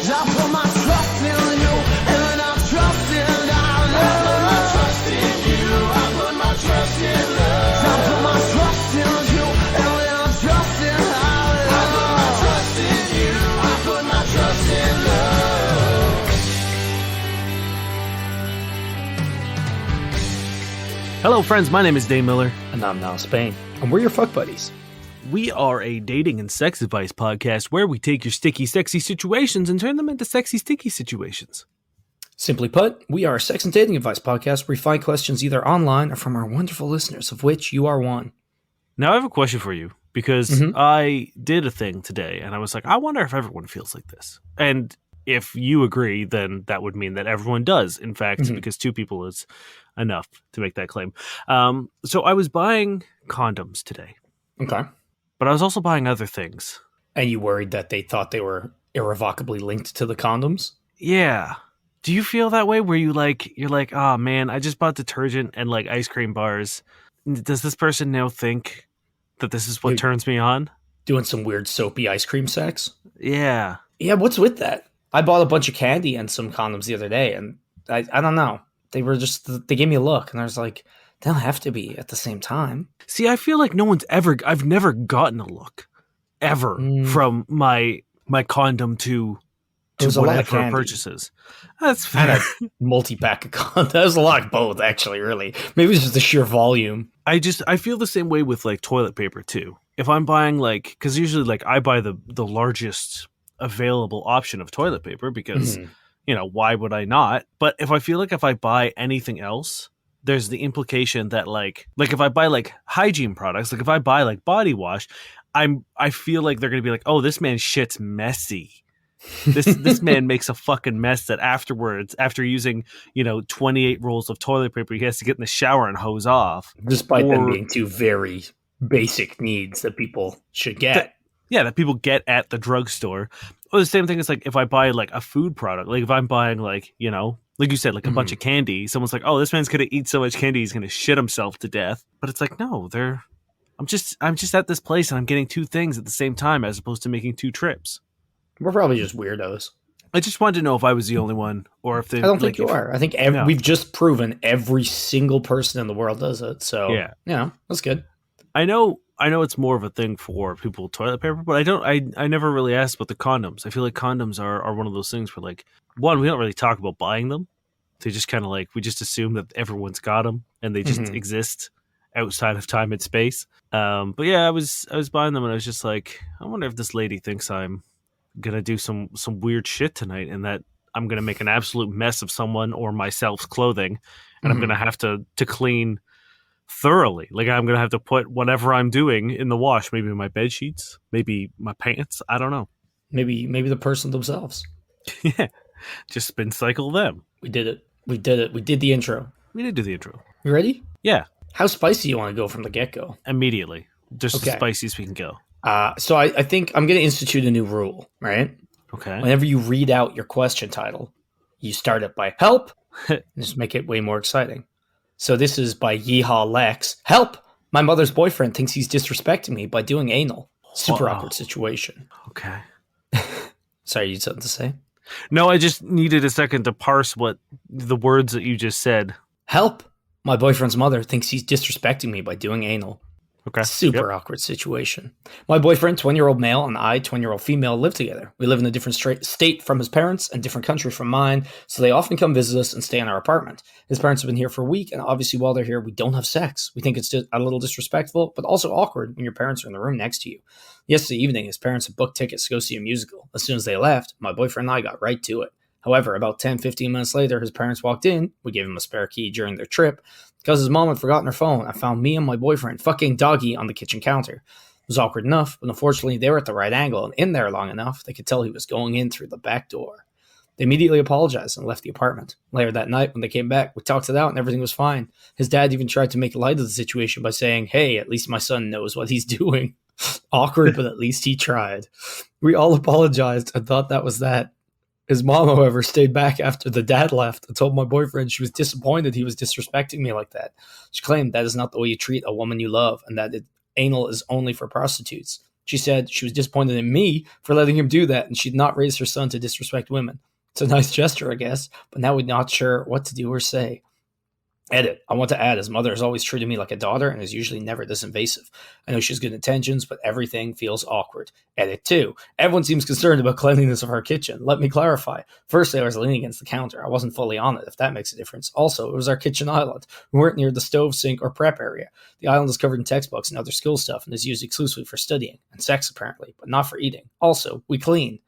I put my trust in you, and I trust in our love. I put my trust in you, I put my trust in love. I put my trust in you, and I trust in our love. I put my trust in you, I put my trust in love. Hello, friends. My name is Dave Miller. And I'm Niall Spain. And we're your fuck buddies. We are a dating and sex advice podcast where we take your sticky, sexy situations and turn them into sexy, sticky situations. Simply put, we are a sex and dating advice podcast where we find questions either online or from our wonderful listeners, of which you are one. Now, I have a question for you because I did a thing today and I was like, I wonder if everyone feels like this. And if you agree, then that would mean that everyone does, in fact, because two people is enough to make that claim. So I was buying condoms today. Okay. But I was also buying other things. And you worried that they thought they were irrevocably linked to the condoms? Yeah. Do you feel that way where you're like, oh man, I just bought detergent and like ice cream bars. Does this person now think that this is what turns me on? Doing some weird soapy ice cream sex? Yeah. Yeah, what's with that? I bought a bunch of candy and some condoms the other day, and I don't know. They gave me a look, and I was like, they don't have to be at the same time. See, I feel like I've never gotten a look ever from my condom to whatever purchases. That's fair. And a multi-pack of condoms. That was a lot of both, actually, really. Maybe it's just the sheer volume. I feel the same way with like toilet paper too. If I'm buying because usually like I buy the largest available option of toilet paper because, why would I not? But if I feel like if I buy anything else, there's the implication that like if I buy like hygiene products, like if I buy like body wash, I feel like they're going to be like, oh, this man shit's messy. This man makes a fucking mess that afterwards, after using, 28 rolls of toilet paper, he has to get in the shower and hose off. Despite them being two very basic needs that people should get. That people get at the drugstore. Or the same thing is like if I buy like a food product, like if I'm buying like, like you said, like a bunch of candy, someone's like, oh, this man's going to eat so much candy, he's going to shit himself to death. But it's like, no, I'm just at this place and I'm getting two things at the same time as opposed to making two trips. We're probably just weirdos. I just wanted to know if I was the only one or if they. I don't think you are. I think we've just proven every single person in the world does it. So yeah, that's good. I know it's more of a thing for people with toilet paper, but I never really asked about the condoms. I feel like condoms are one of those things where like, one, we don't really talk about buying them. They just kind of like, we just assume that everyone's got them and they just exist outside of time and space. But yeah, I was buying them and I was just like, I wonder if this lady thinks I'm going to do some weird shit tonight and that I'm going to make an absolute mess of someone or myself's clothing and I'm going to have to clean thoroughly. Like I'm going to have to put whatever I'm doing in the wash, maybe my bed sheets, maybe my pants. I don't know. Maybe the person themselves. Yeah. Just spin cycle them. We did it. We did the intro. We did do the intro. You ready? Yeah. How spicy you want to go from the get-go? Immediately. Just as spicy as we can go. So I think I'm going to institute a new rule, right? Okay. Whenever you read out your question title, you start it by help. And just make it way more exciting. So this is by Yeehaw Lex. Help! My mother's boyfriend thinks he's disrespecting me by doing anal. Super awkward situation. Okay. Sorry, you had something to say? No, I just needed a second to parse what the words that you just said. Help! My boyfriend's mother thinks he's disrespecting me by doing anal. Okay. Super awkward situation. My boyfriend, 20-year-old male, and I, 20-year-old female, live together. We live in a different state from his parents and different country from mine, so they often come visit us and stay in our apartment. His parents have been here for a week, and obviously while they're here, we don't have sex. We think it's just a little disrespectful, but also awkward when your parents are in the room next to you. Yesterday evening, his parents had booked tickets to go see a musical. As soon as they left, my boyfriend and I got right to it. However, about 10-15 minutes later, his parents walked in. We gave him a spare key during their trip. Because his mom had forgotten her phone, I found me and my boyfriend fucking doggy on the kitchen counter. It was awkward enough, but unfortunately they were at the right angle and in there long enough they could tell he was going in through the back door. They immediately apologized and left the apartment. Later that night, when they came back, we talked it out and everything was fine. His dad even tried to make light of the situation by saying, hey, at least my son knows what he's doing. Awkward, but at least he tried. We all apologized and thought that was that. His mom, however, stayed back after the dad left and told my boyfriend she was disappointed he was disrespecting me like that. She claimed that is not the way you treat a woman you love and that anal is only for prostitutes. She said she was disappointed in me for letting him do that, and she'd not raised her son to disrespect women. It's a nice gesture, I guess, but now we're not sure what to do or say. Edit. I want to add, his mother has always treated me like a daughter and is usually never this invasive. I know she has good intentions, but everything feels awkward. Edit 2. Everyone seems concerned about cleanliness of our kitchen. Let me clarify. Firstly, I was leaning against the counter. I wasn't fully on it, if that makes a difference. Also, it was our kitchen island. We weren't near the stove, sink, or prep area. The island is covered in textbooks and other skill stuff and is used exclusively for studying and sex, apparently, but not for eating. Also, we clean.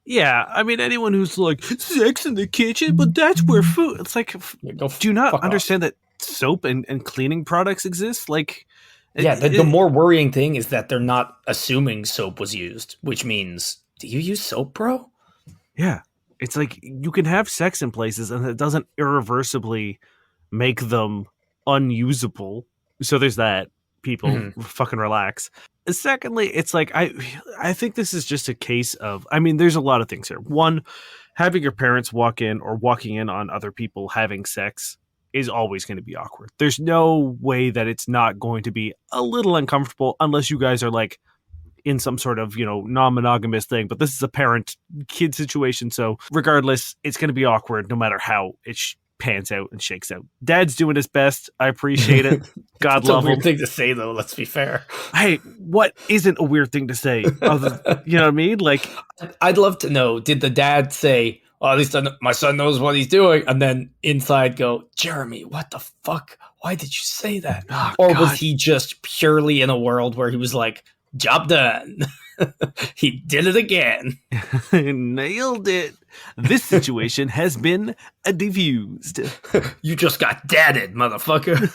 Yeah, I mean, anyone who's like, sex in the kitchen, but that's where food... It's like, do you not understand that soap and cleaning products exist? Like... Yeah, the more worrying thing is that they're not assuming soap was used, which means, do you use soap, bro? Yeah. It's like, you can have sex in places and it doesn't irreversibly make them unusable. So there's that. People fucking relax. Secondly, it's like, I think this is just a case of, I mean, there's a lot of things here. One, having your parents walk in or walking in on other people having sex is always going to be awkward. There's no way that it's not going to be a little uncomfortable unless you guys are like in some sort of, non-monogamous thing. But this is a parent-kid situation. So regardless, it's going to be awkward no matter how it pans out and shakes out. Dad's doing his best. I appreciate it. God love him. It's a weird thing to say, though. Let's be fair. Hey, what isn't a weird thing to say? You know what I mean? Like, I'd love to know, did the dad say, well, at least my son knows what he's doing, and then inside go, Jeremy, what the fuck? Why did you say that? Oh, or God. was he just purely in a world where he was like, job done. He did it again. Nailed it. This situation has been diffused. You just got dadded, motherfucker.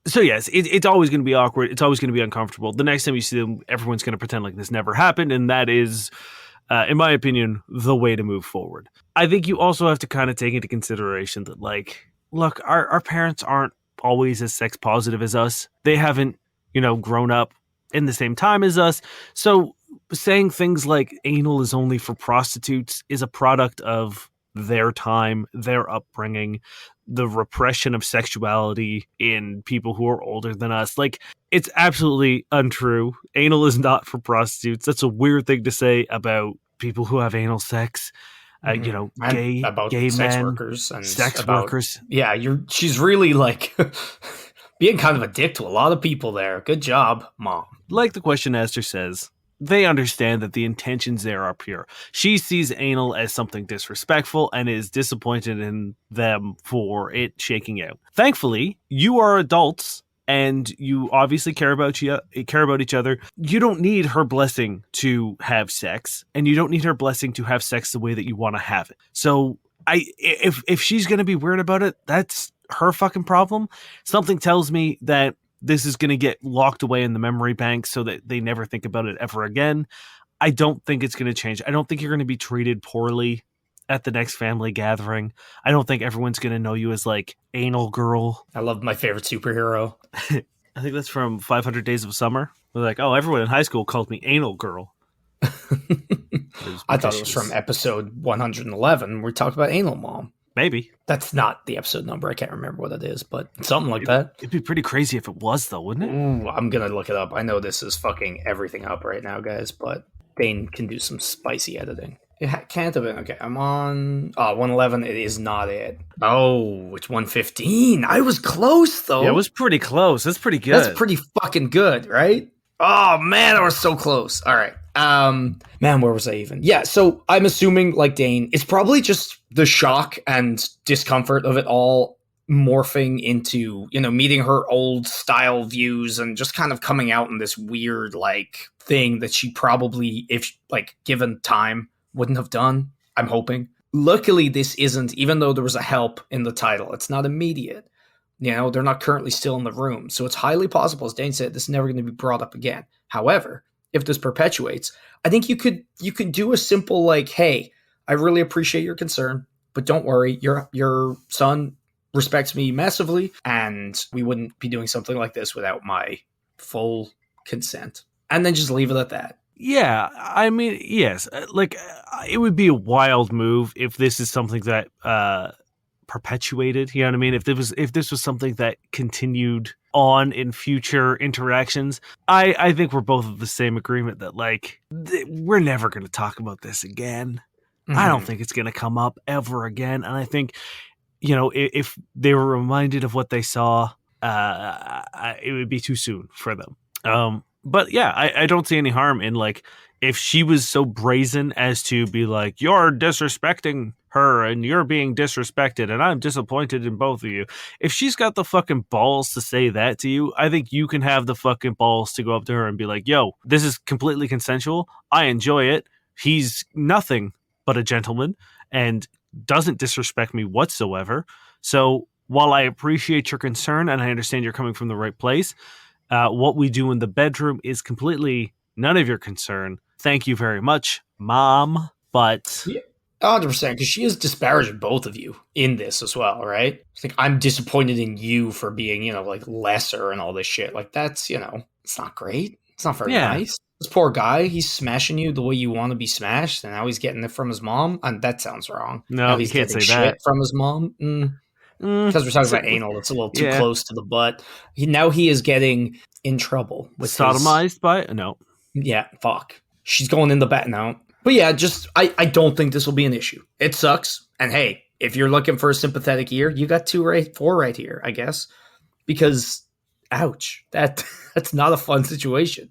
So yes, it's always going to be awkward. It's always going to be uncomfortable. The next time you see them, everyone's going to pretend like this never happened. And that is, in my opinion, the way to move forward. I think you also have to kind of take into consideration that, like, look, our parents aren't always as sex positive as us. They haven't, grown up in the same time as us. So saying things like anal is only for prostitutes is a product of their time, their upbringing, the repression of sexuality in people who are older than us. Like, it's absolutely untrue. Anal is not for prostitutes. That's a weird thing to say about people who have anal sex. Gay sex men, workers and sex workers. Yeah, she's really like being kind of a dick to a lot of people there. Good job, Mom. Like the question asker says, they understand that the intentions there are pure. She sees anal as something disrespectful and is disappointed in them for it shaking out. Thankfully, you are adults and you obviously care about each other. You don't need her blessing to have sex, and you don't need her blessing to have sex the way that you want to have it. So if she's going to be weird about it, that's her fucking problem. Something tells me that this is going to get locked away in the memory bank so that they never think about it ever again. I don't think it's going to change. I don't think you're going to be treated poorly at the next family gathering. I don't think everyone's going to know you as like anal girl. I love my favorite superhero. I think that's from 500 Days of Summer. They're like, oh, everyone in high school called me anal girl. I thought it was from episode 111. We talked about anal mom. Maybe. That's not the episode number. I can't remember what it is, but something like that. It'd be pretty crazy if it was, though, wouldn't it? Ooh, I'm going to look it up. I know this is fucking everything up right now, guys, but Dane can do some spicy editing. It can't have been. Okay, I'm on 111. It is not it. Oh, it's 115. I was close, though. Yeah, it was pretty close. That's pretty good. That's pretty fucking good, right? Oh, man, I was so close. All right. Man, where was I even? Yeah, so I'm assuming, like Dane, it's probably just the shock and discomfort of it all morphing into, meeting her old style views and just kind of coming out in this weird, like, thing that she probably, if, like, given time, wouldn't have done, I'm hoping. Luckily, this isn't, even though there was a help in the title, it's not immediate. They're not currently still in the room. So it's highly possible, as Dane said, this is never going to be brought up again. However, if this perpetuates, I think you could do a simple, like, hey, I really appreciate your concern, but don't worry, your son respects me massively, and we wouldn't be doing something like this without my full consent. And then just leave it at that. Yeah, I mean, yes, like, it would be a wild move if this is something that perpetuated, you know what I mean? If this was something that continued on in future interactions, I think we're both of the same agreement that, like, we're never going to talk about this again. I don't think it's going to come up ever again. And I think, you know, if they were reminded of what they saw, it would be too soon for them. But yeah, I don't see any harm in, like, if she was so brazen as to be like, you're disrespecting her and you're being disrespected and I'm disappointed in both of you. If she's got the fucking balls to say that to you, I think you can have the fucking balls to go up to her and be like, yo, this is completely consensual. I enjoy it. He's nothing but a gentleman and doesn't disrespect me whatsoever. So while I appreciate your concern and I understand you're coming from the right place, what we do in the bedroom is completely none of your concern. Thank you very much, Mom. But yeah, 100%, because she is disparaging both of you in this as well, right? It's like, I'm disappointed in you for being, you know, like lesser and all this shit. Like, that's, you know, it's not great. It's not very nice. This poor guy, he's smashing you the way you want to be smashed, and now he's getting it from his mom. And that sounds wrong. No, now he's you can't getting say shit that from his mom. Because we're talking about anal, it's a little too close to the butt. Now he is getting in trouble with sodomized by no. Yeah, fuck. She's going in the bat now. But yeah, just I don't think this will be an issue. It sucks. And hey, if you're looking for a sympathetic ear, you got 4 right here, I guess. Because ouch. That's not a fun situation.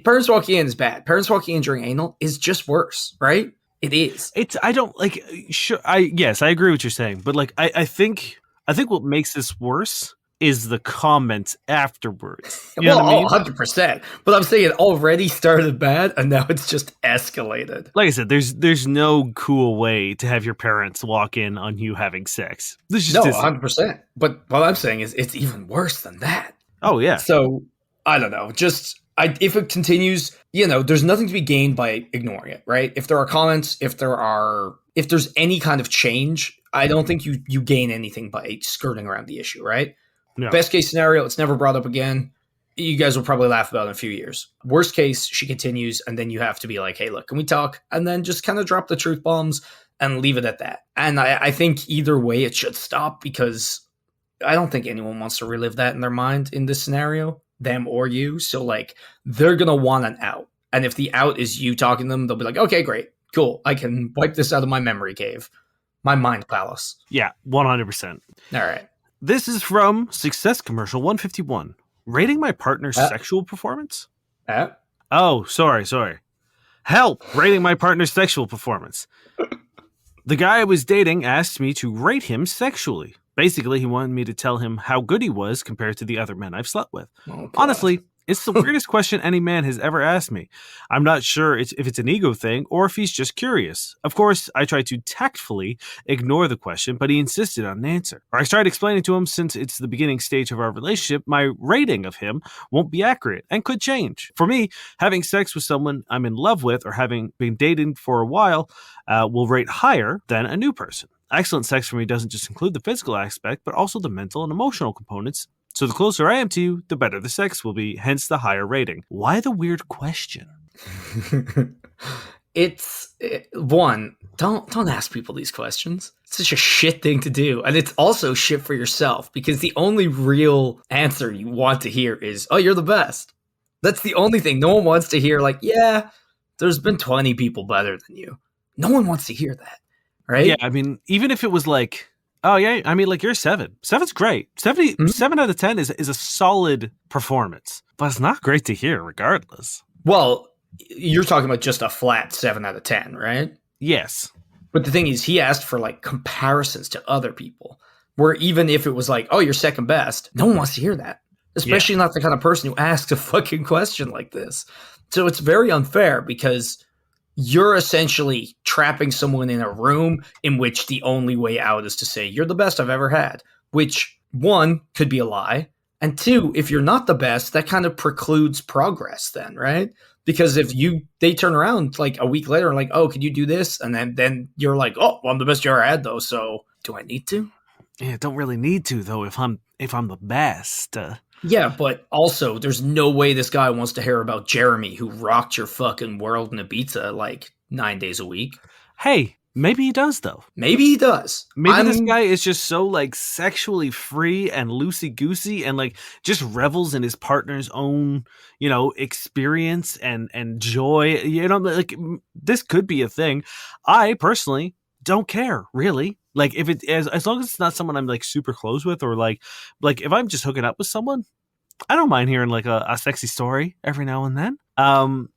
Parents walking in is bad. Parents walking in during anal is just worse, right? It is. I don't like sure yes, I agree with what you're saying, but like I think what makes this worse is the comments afterwards. You know what I mean? 100%. But I'm saying it already started bad, and now it's just escalated. Like I said, there's no cool way to have your parents walk in on you having sex. This just 100%. But what I'm saying is it's even worse than that. Oh, yeah. So, I don't know. Just, if it continues, you know, there's nothing to be gained by ignoring it, right? If there are comments, if there's any kind of change, I don't think you gain anything by skirting around the issue, right? No. Best case scenario, it's never brought up again. You guys will probably laugh about it in a few years. Worst case, she continues, and then you have to be like, hey, look, can we talk? And then just kind of drop the truth bombs and leave it at that. And I think either way, it should stop, because I don't think anyone wants to relive that in their mind in this scenario, them or you. So, like, they're going to want an out. And if the out is you talking to them, they'll be like, okay, great, cool. I can wipe this out of my memory cave, my mind palace. Yeah, 100%. All right. This is from Success Commercial 151. Rating my partner's sexual performance? Oh, sorry. Help! Rating my partner's sexual performance. The guy I was dating asked me to rate him sexually. Basically, he wanted me to tell him how good he was compared to the other men I've slept with. Oh, honestly, it's the weirdest question any man has ever asked me. I'm not sure if it's an ego thing or if he's just curious. Of course, I tried to tactfully ignore the question, but he insisted on an answer. Or I started explaining to him, since it's the beginning stage of our relationship, my rating of him won't be accurate and could change. For me, having sex with someone I'm in love with or having been dating for a while will rate higher than a new person. Excellent sex for me doesn't just include the physical aspect, but also the mental and emotional components. So the closer I am to you, the better the sex will be, hence the higher rating. Why the weird question? Don't ask people these questions. It's such a shit thing to do. And it's also shit for yourself, because the only real answer you want to hear is, oh, you're the best. That's the only thing. No one wants to hear, like, yeah, there's been 20 people better than you. No one wants to hear that, right? Yeah, I mean, even if it was like, oh, yeah, I mean, like, you're 7. 7's great. 7 out of 10 is a solid performance, but it's not great to hear regardless. Well, you're talking about just a flat 7 out of 10, right? Yes. But the thing is, he asked for, like, comparisons to other people, where even if it was like, oh, you're second best, no one wants to hear that. Especially not the kind of person who asks a fucking question like this. So it's very unfair, because you're essentially trapping someone in a room in which the only way out is to say, you're the best I've ever had, which, 1, could be a lie. And 2, if you're not the best, that kind of precludes progress then, right? Because if they turn around like a week later and like, oh, could you do this? And then you're like, oh, well, I'm the best you ever had though. So do I need to? Yeah, don't really need to though if I'm the best. Yeah, but also there's no way this guy wants to hear about Jeremy, who rocked your fucking world in Ibiza like 9 days a week. Hey, Maybe he does, though. Maybe he does. Maybe this guy is just so like sexually free and loosey goosey and like just revels in his partner's own, experience and joy. Like this could be a thing. I personally don't care really. Like if it as long as it's not someone I'm like super close with, or like if I'm just hooking up with someone, I don't mind hearing like a sexy story every now and then.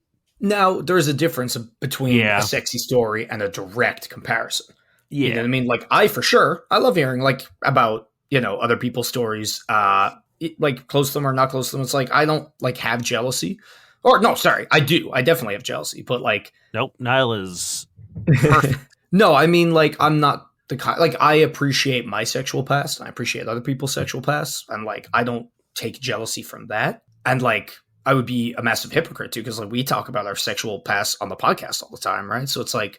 Now, there's a difference between Yeah. a sexy story and a direct comparison. Yeah. You know what I mean? Like, I love hearing, like, about, other people's stories, like, close to them or not close to them. It's like, I don't, like, have jealousy. Or, no, sorry, I do. I definitely have jealousy. But, like... Nope, Niall is perfect. No, I mean, like, I'm not the kind... Like, I appreciate my sexual past, and I appreciate other people's sexual past, and, like, I don't take jealousy from that. And, like... I would be a massive hypocrite too, because like we talk about our sexual past on the podcast all the time, right? So it's like,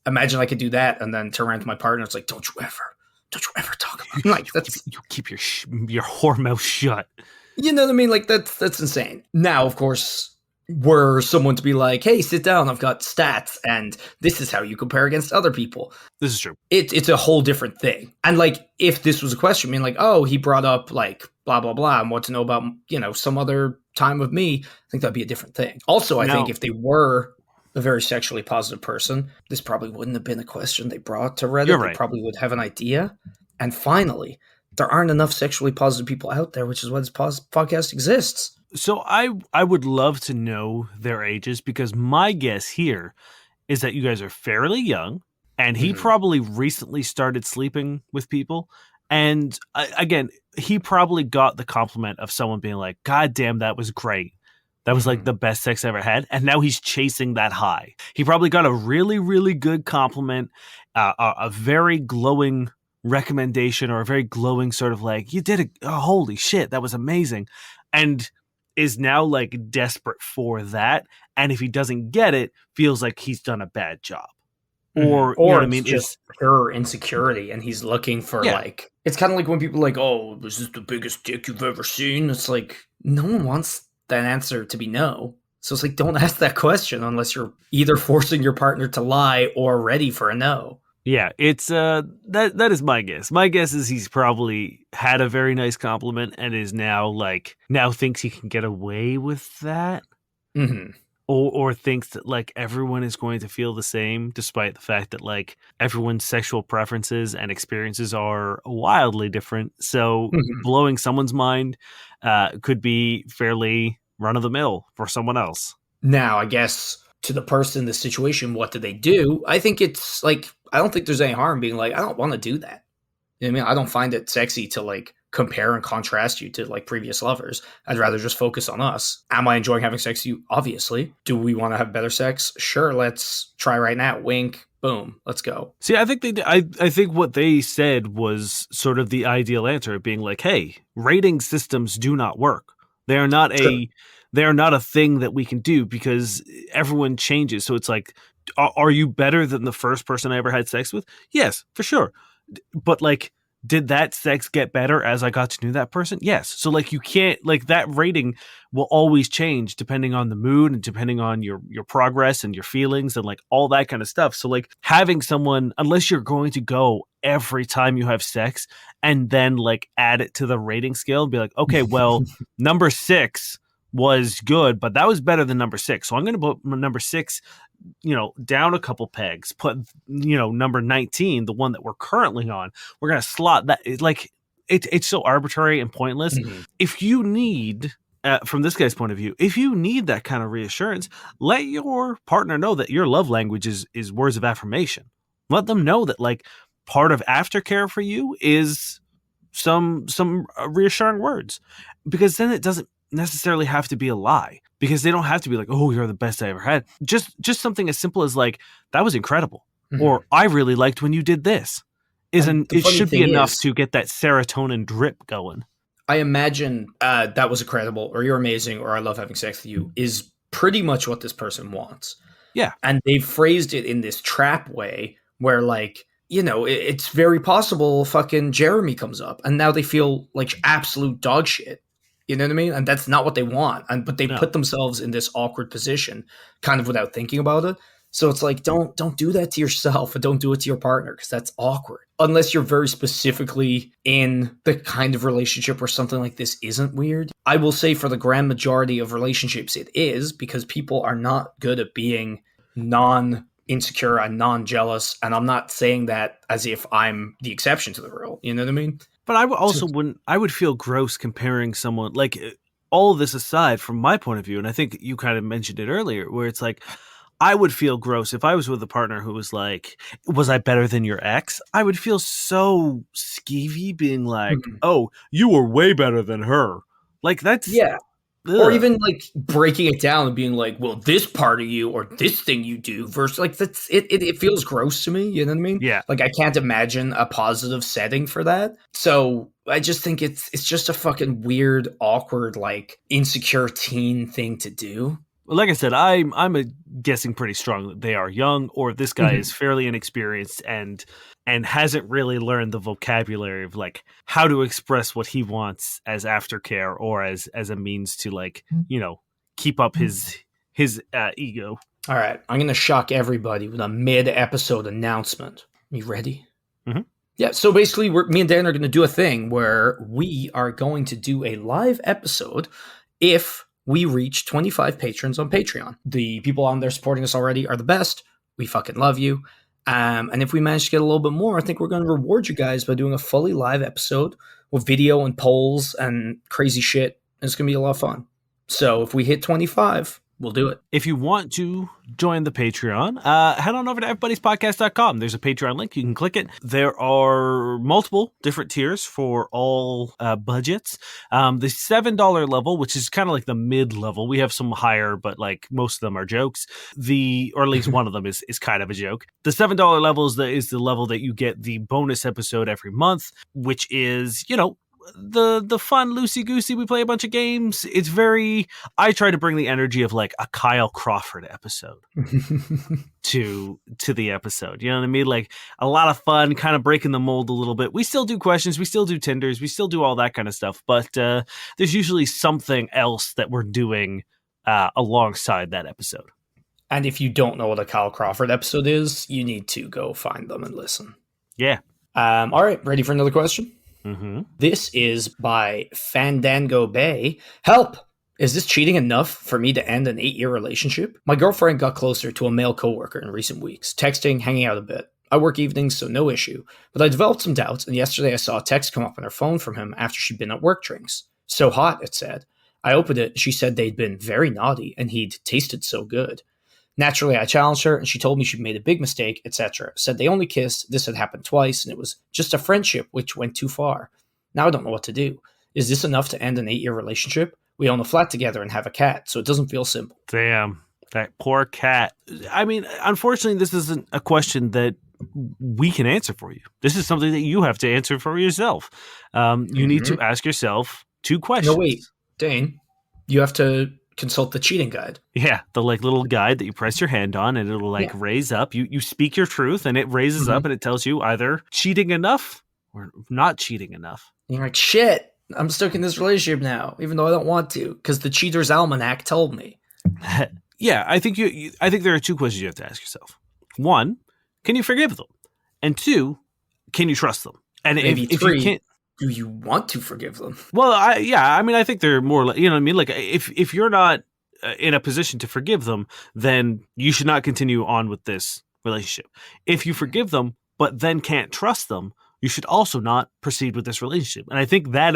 imagine I could do that and then turn around to my partner. It's like, don't you ever talk about it. Like you keep your whore mouth shut. You know what I mean? Like that's insane. Now, of course, were someone to be like, hey, sit down, I've got stats, and this is how you compare against other people. This is true. It's a whole different thing. And like, if this was a question, I mean, like, oh, he brought up like blah blah blah, and what to know about some other time with me, I think that'd be a different thing. Also, I think if they were a very sexually positive person, this probably wouldn't have been a question they brought to Reddit. You're right. They probably would have an idea. And finally, there aren't enough sexually positive people out there, which is why this podcast exists. So I would love to know their ages, because my guess here is that you guys are fairly young, and he probably recently started sleeping with people. And again, he probably got the compliment of someone being like, God damn, that was great. That was like the best sex I ever had. And now he's chasing that high. He probably got a really, really good compliment, a very glowing recommendation, or a very glowing sort of like, you did it. Oh, holy shit, that was amazing. And is now like desperate for that. And if he doesn't get it, feels like he's done a bad job. Or you know what I mean? Just pure insecurity, and he's looking for like, it's kind of like when people are like, oh, this is the biggest dick you've ever seen. It's like, no one wants that answer to be no. So it's like, don't ask that question unless you're either forcing your partner to lie or ready for a no. Yeah, it's that is my guess. My guess is he's probably had a very nice compliment and is now thinks he can get away with that. Mm-hmm. Or thinks that like everyone is going to feel the same, despite the fact that like everyone's sexual preferences and experiences are wildly different. So blowing someone's mind could be fairly run of the mill for someone else. Now, I guess to the person in the situation, what do they do? I think it's like, I don't think there's any harm being like, I don't want to do that. You know what I mean? I don't find it sexy to like compare and contrast you to like previous lovers. I'd rather just focus on us. Am I enjoying having sex with you? Obviously. Do we want to have better sex? Sure, let's try right now. Wink, boom, let's go. See, I think I think what they said was sort of the ideal answer, being like, hey, rating systems do not work. They are not a thing that we can do, because everyone changes. So it's like, are you better than the first person I ever had sex with? Yes, for sure. But like, did that sex get better as I got to know that person? Yes. So like, you can't, like, that rating will always change depending on the mood and depending on your progress and your feelings and like all that kind of stuff. So like, having someone, unless you're going to go every time you have sex and then like add it to the rating scale and be like, okay, well, number 6 was good, but that was better than number 6. So I'm going to put number 6, down a couple pegs, put, number 19, the one that we're currently on, we're going to slot that. It's so arbitrary and pointless. Mm-hmm. If you need, from this guy's point of view, if you need that kind of reassurance, let your partner know that your love language is words of affirmation. Let them know that like part of aftercare for you is some reassuring words, because then it doesn't necessarily have to be a lie, because they don't have to be like, oh, you're the best I ever had. Just something as simple as like, that was incredible. Mm-hmm. Or I really liked when you did this. It should be enough to get that serotonin drip going. I imagine that was incredible, or you're amazing, or I love having sex with you is pretty much what this person wants. Yeah. And they phrased it in this trap way where like, it's very possible fucking Jeremy comes up and now they feel like absolute dog shit. You know what I mean? And that's not what they want. But they put themselves in this awkward position kind of without thinking about it. So it's like, don't do that to yourself and don't do it to your partner because that's awkward. Unless you're very specifically in the kind of relationship where something like this isn't weird. I will say for the grand majority of relationships it is, because people are not good at being non-insecure and non-jealous. And I'm not saying that as if I'm the exception to the rule. You know what I mean? But I would also wouldn't. I would feel gross comparing someone, like, all of this aside from my point of view, and I think you kind of mentioned it earlier, where it's like, I would feel gross if I was with a partner who was like, was I better than your ex? I would feel so skeevy being like, oh, you were way better than her. Like, that's... Yeah. Ugh. Or even like breaking it down and being like, well, this part of you or this thing you do versus like that's it feels gross to me. You know what I mean? Yeah. Like I can't imagine a positive setting for that. So I just think it's just a fucking weird, awkward, like insecure teen thing to do. Like I said, I'm guessing pretty strong that they are young, or this guy is fairly inexperienced and hasn't really learned the vocabulary of like how to express what he wants as aftercare or as a means to, like, you know, keep up his ego. All right, I'm gonna shock everybody with a mid-episode announcement. You ready? Mm-hmm. Yeah. So basically, me and Dan are gonna do a thing where we are going to do a live episode if we reach 25 patrons on Patreon. The people on there supporting us already are the best. We fucking love you. And if we manage to get a little bit more, I think we're going to reward you guys by doing a fully live episode with video and polls and crazy shit. And it's going to be a lot of fun. So if we hit 25, we'll do it. If you want to join the Patreon, head on over to everybodiespodcast.com. There's a Patreon link. You can click it. There are multiple different tiers for all budgets. The $7 level, which is kind of like the mid-level. We have some higher, but like most of them are jokes. Or at least one of them is kind of a joke. The $7 level is the level that you get the bonus episode every month, which is, you know, the fun loosey-goosey. We play a bunch of games. It's very... I try to bring the energy of like a Kyle Crawford episode to the episode. You know what I mean? Like a lot of fun, kind of breaking the mold a little bit. We still do questions. We still do Tinders. We still do all that kind of stuff. But there's usually something else that we're doing alongside that episode. And if you don't know what a Kyle Crawford episode is, you need to go find them and listen. Yeah. All right. Ready for another question? Mm-hmm. This is by Fandango Bay. Help! Is this cheating enough for me to end an 8-year relationship? My girlfriend got closer to a male coworker in recent weeks, texting, hanging out a bit. I work evenings, so no issue. But I developed some doubts, and yesterday I saw a text come up on her phone from him after she'd been at work drinks. So hot, it said. I opened it, and she said they'd been very naughty, and he'd tasted so good. Naturally, I challenged her, and she told me she'd made a big mistake, etc. Said they only kissed, this had happened twice, and it was just a friendship, which went too far. Now I don't know what to do. Is this enough to end an 8-year relationship? We own a flat together and have a cat, so it doesn't feel simple. Damn, that poor cat. I mean, unfortunately, this isn't a question that we can answer for you. This is something that you have to answer for yourself. You need to ask yourself 2 questions. No, wait, Dane, you have to consult the cheating guide. Yeah, the like little guide that you press your hand on and it'll like raise up. You speak your truth and it raises up and it tells you either cheating enough or not cheating enough. You're like, shit, I'm stuck in this relationship now, even though I don't want to, because the Cheater's Almanac told me. Yeah, I think I think there are 2 questions you have to ask yourself. 1, can you forgive them? And 2, can you trust them? And maybe if 3, you can't, do you want to forgive them? well, I mean, I think they're more like, you know what I mean? Like if you're not in a position to forgive them, then you should not continue on with this relationship. If you forgive them, but then can't trust them, you should also not proceed with this relationship. And I think that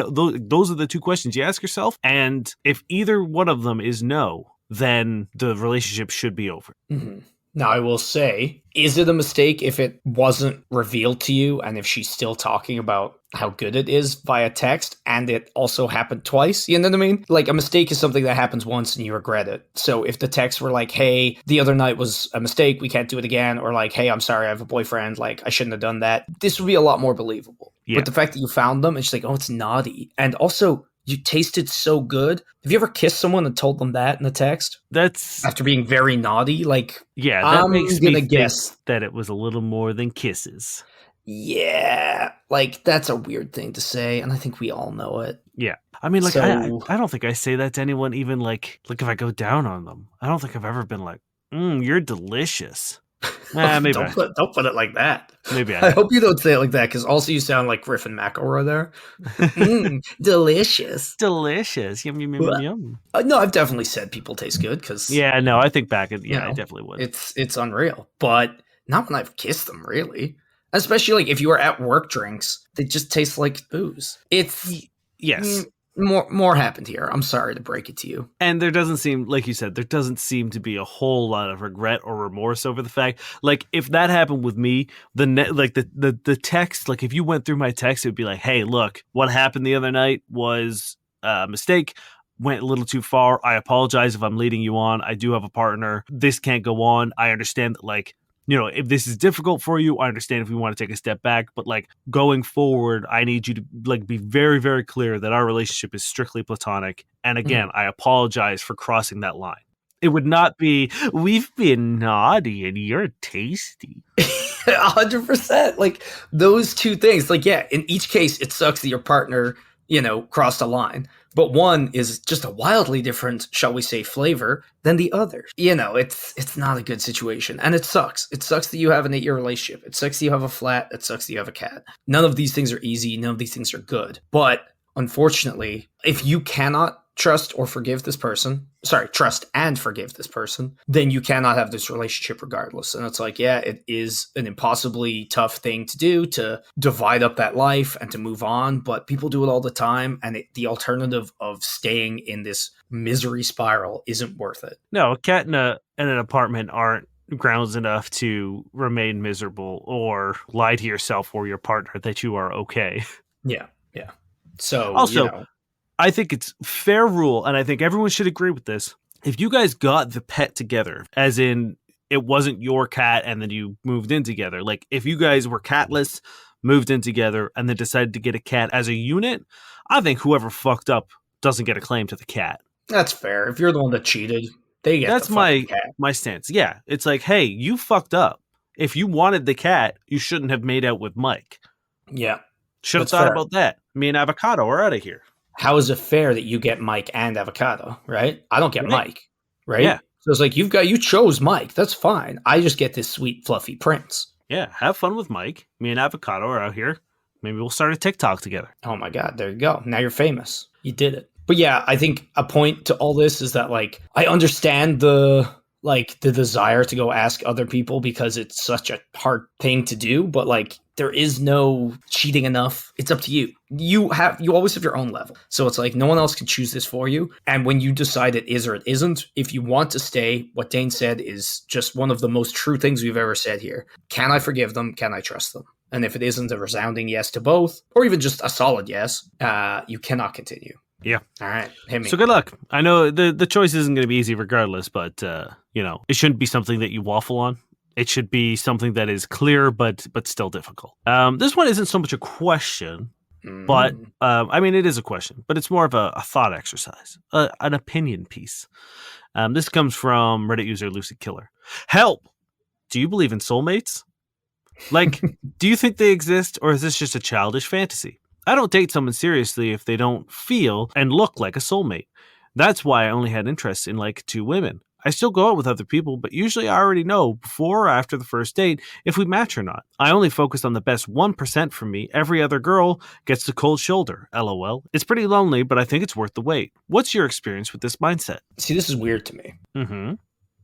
those are the 2 questions you ask yourself. And if either one of them is no, then the relationship should be over. Mm-hmm. Now, I will say, is it a mistake if it wasn't revealed to you and if she's still talking about how good it is via text and it also happened twice? You know what I mean? Like, a mistake is something that happens once and you regret it. So if the texts were like, hey, the other night was a mistake, we can't do it again, or like, hey, I'm sorry, I have a boyfriend, like, I shouldn't have done that, this would be a lot more believable. Yeah. But the fact that you found them and she's like, oh, it's naughty. And also, you tasted so good. Have you ever kissed someone and told them that in a text? That's after being very naughty. Like, yeah, that I'm makes me guess that it was a little more than kisses. Yeah, like that's a weird thing to say, and I think we all know it. Yeah, I mean, like So- I don't think I say that to anyone. Even like if I go down on them, I don't think I've ever been like, You're delicious. Maybe don't put it like that. maybe I I am. hope you don't say it like that, because also you sound like Griffin McElroy there. Delicious. Delicious. Yum, yum, yum, yum. No, I've definitely said people taste good because Yeah, no, I think back. I know, definitely would. it's unreal. But not when I've kissed them, really. Especially like if you were at work drinks, they just taste like booze. It's Yes. more happened here. I'm sorry to break it to you. And there doesn't seem, like you said, there doesn't seem to be a whole lot of regret or remorse over the fact. Like, if that happened with me, the text, like if you went through my text, it would be like, hey, look, what happened the other night was a mistake. Went a little too far. I apologize if I'm leading you on. I do have a partner. This can't go on. I understand that, like, if this is difficult for you, I understand if we want to take a step back, but like going forward, I need you to like be very, very clear that our relationship is strictly platonic. And again, I apologize for crossing that line. It would not be, we've been naughty and you're tasty. 100%. Like those two things. Like, yeah, in each case, it sucks that your partner, crossed a line. But one is just a wildly different, shall we say, flavor than the other. It's not a good situation. And it sucks. It sucks that you have an 8-year relationship. It sucks that you have a flat. It sucks that you have a cat. None of these things are easy. None of these things are good. But unfortunately, if you cannot trust and forgive this person, then you cannot have this relationship regardless. And it's like, yeah, it is an impossibly tough thing to do, to divide up that life and to move on, but people do it all the time, and the alternative of staying in this misery spiral isn't worth it. No, a cat in an apartment aren't grounds enough to remain miserable or lie to yourself or your partner that you are okay. Yeah. So also, I think it's fair rule, and I think everyone should agree with this. If you guys got the pet together, as in it wasn't your cat and then you moved in together, like if you guys were catless, moved in together, and then decided to get a cat as a unit, I think whoever fucked up doesn't get a claim to the cat. That's fair. If you're the one that cheated, they get That's the fucking cat. my stance. Yeah, it's like, hey, you fucked up. If you wanted the cat, you shouldn't have made out with Mike. Yeah. Should have That's thought fair. about that. Me and Avocado are out of here. How is it fair that you get Mike and Avocado, right? I don't get Right. Mike, right? Yeah. So it's like you chose Mike. That's fine. I just get this sweet, fluffy prince. Yeah, have fun with Mike. Me and Avocado are out here. Maybe we'll start a TikTok together. Oh my God, there you go. Now you're famous. You did it. But yeah, I think a point to all this is that like I understand the desire to go ask other people because it's such a hard thing to do, but like there is no cheating enough. It's up to you. You always have your own level. So it's like no one else can choose this for you. And when you decide it is or it isn't, if you want to stay, what Dane said is just one of the most true things we've ever said here. Can I forgive them? Can I trust them? And if it isn't a resounding yes to both, or even just a solid yes, you cannot continue. Yeah. All right. Hit me. So good luck. I know the choice isn't going to be easy regardless, but it shouldn't be something that you waffle on. It should be something that is clear, but still difficult. This one isn't so much a question, but I mean, it is a question, but it's more of a thought exercise, an opinion piece. This comes from Reddit user Lucid Killer. Help! Do you believe in soulmates? Like, do you think they exist, or is this just a childish fantasy? I don't date someone seriously if they don't feel and look like a soulmate. That's why I only had interest in like 2 women. I still go out with other people, but usually I already know before or after the first date if we match or not. I only focus on the best 1% for me. Every other girl gets the cold shoulder. LOL. It's pretty lonely, but I think it's worth the wait. What's your experience with this mindset? See, this is weird to me. Mm-hmm.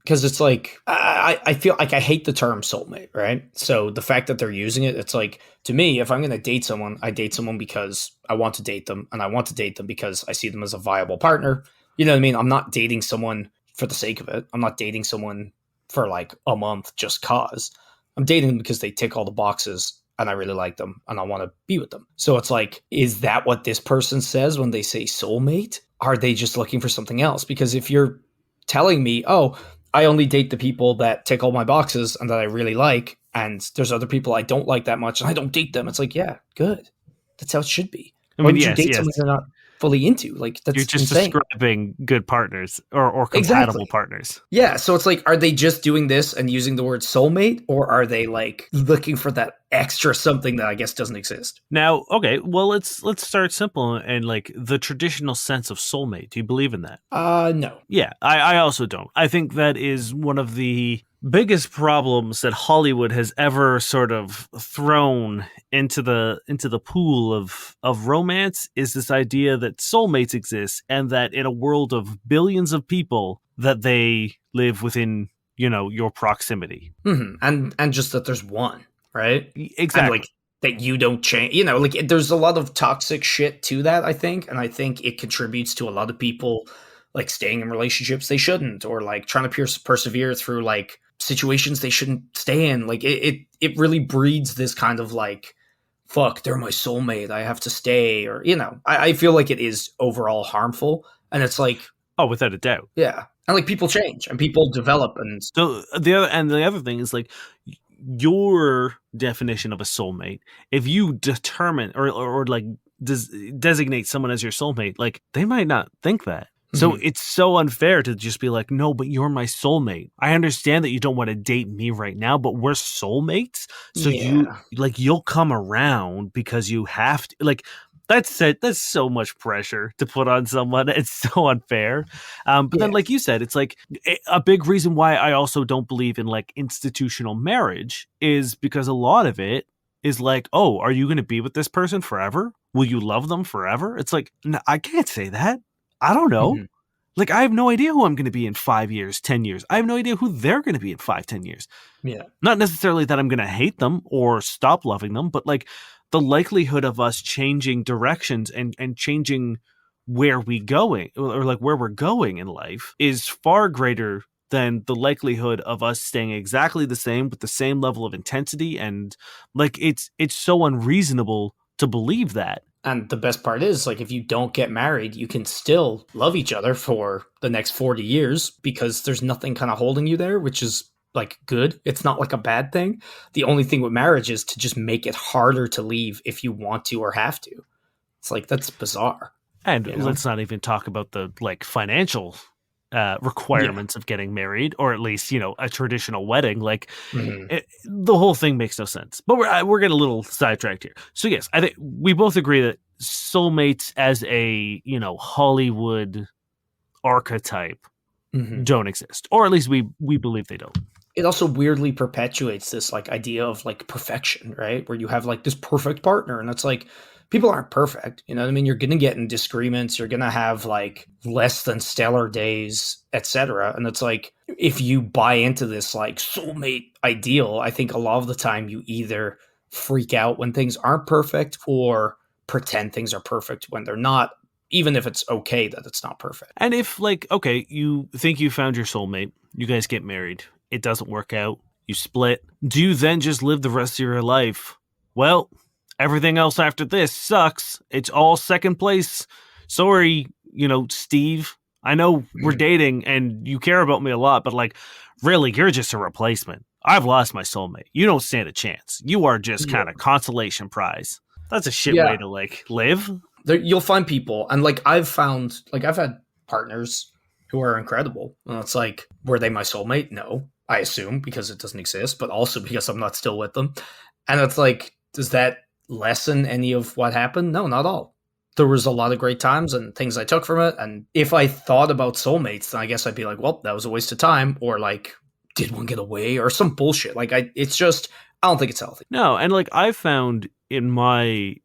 Because it's like, I feel like I hate the term soulmate, right? So the fact that they're using it, it's like, to me, if I'm going to date someone, I date someone because I want to date them, and I want to date them because I see them as a viable partner. You know what I mean? I'm not dating someone for the sake of it. I'm not dating someone for like a month just cause. I'm dating them because they tick all the boxes, and I really like them, and I want to be with them. So it's like, is that what this person says when they say soulmate? Are they just looking for something else? Because if you're telling me, oh, I only date the people that tick all my boxes and that I really like, and there's other people I don't like that much and I don't date them. It's like, yeah, good. That's how it should be. I Why mean, would yes, you date yes. someone you're not? fully into. Like, You're that's just insane. describing good partners or compatible Exactly. partners. Yeah, so it's like, are they just doing this and using the word soulmate, or are they like looking for that extra something that I guess doesn't exist? Now, okay, well let's start simple and like the traditional sense of soulmate. Do you believe in that? No. Yeah, I also don't. I think that is one of the biggest problems that Hollywood has ever sort of thrown into the pool of romance is this idea that soulmates exist and that in a world of billions of people that they live within, your proximity. And just that there's one, right? And Exactly. like that you don't change, like there's a lot of toxic shit to that, I think, and I think it contributes to a lot of people like staying in relationships they shouldn't, or like trying to persevere through like situations they shouldn't stay in. Like it really breeds this kind of like, fuck, they're my soulmate, I have to stay, or I feel like it is overall harmful, and it's like, Oh, without a doubt. yeah, and like people change and people develop, and So the other thing is like your definition of a soulmate. If you determine or like designate someone as your soulmate, like they might not think that. So it's so unfair to just be like, no, but you're my soulmate. I understand that you don't want to date me right now, but we're soulmates. So you'll come around because you have to. Like that's it. That's so much pressure to put on someone. It's so unfair. But then, like you said, it's like a big reason why I also don't believe in like institutional marriage is because a lot of it is like, oh, are you going to be with this person forever? Will you love them forever? It's like, no, I can't say that. I don't know. Like, I have no idea who I'm going to be in 5 years, 10 years. I have no idea who they're going to be in 5, 10 years. Yeah. Not necessarily that I'm going to hate them or stop loving them, but like the likelihood of us changing directions and changing where we going or like where we're going in life is far greater than the likelihood of us staying exactly the same with the same level of intensity. And like, it's so unreasonable to believe that. And the best part is, like, if you don't get married, you can still love each other for the next 40 years because there's nothing kind of holding you there, which is like good. It's not like a bad thing. The only thing with marriage is to just make it harder to leave if you want to or have to. It's like, that's bizarre. And let's not even talk about the like financial requirements of getting married, or at least, a traditional wedding. Like the whole thing makes no sense. But we're getting a little sidetracked here. So yes, I think we both agree that soulmates as a, Hollywood archetype don't exist, or at least we believe they don't. It also weirdly perpetuates this like idea of like perfection, right? Where you have like this perfect partner, and it's like, people aren't perfect. You know what I mean? You're going to get in disagreements. You're going to have like less than stellar days, etc. And it's like, if you buy into this like soulmate ideal, I think a lot of the time you either freak out when things aren't perfect or pretend things are perfect when they're not, even if it's okay that it's not perfect. And if like, okay, you think you found your soulmate, you guys get married, it doesn't work out, you split. Do you then just live the rest of your life? Well, everything else after this sucks. It's all second place. Sorry, Steve. I know we're dating and you care about me a lot, but like, really, you're just a replacement. I've lost my soulmate. You don't stand a chance. You are just kind of consolation prize. That's a shit way to like live. You'll find people, and like I've had partners who are incredible. And it's like, were they my soulmate? No, I assume because it doesn't exist, but also because I'm not still with them. And it's like, does that lessen any of what happened? No, not all. There was a lot of great times and things I took from it. And if I thought about soulmates, then I guess I'd be like, well, that was a waste of time, or like, did one get away, or some bullshit. Like I don't think it's healthy. No, and like I found in my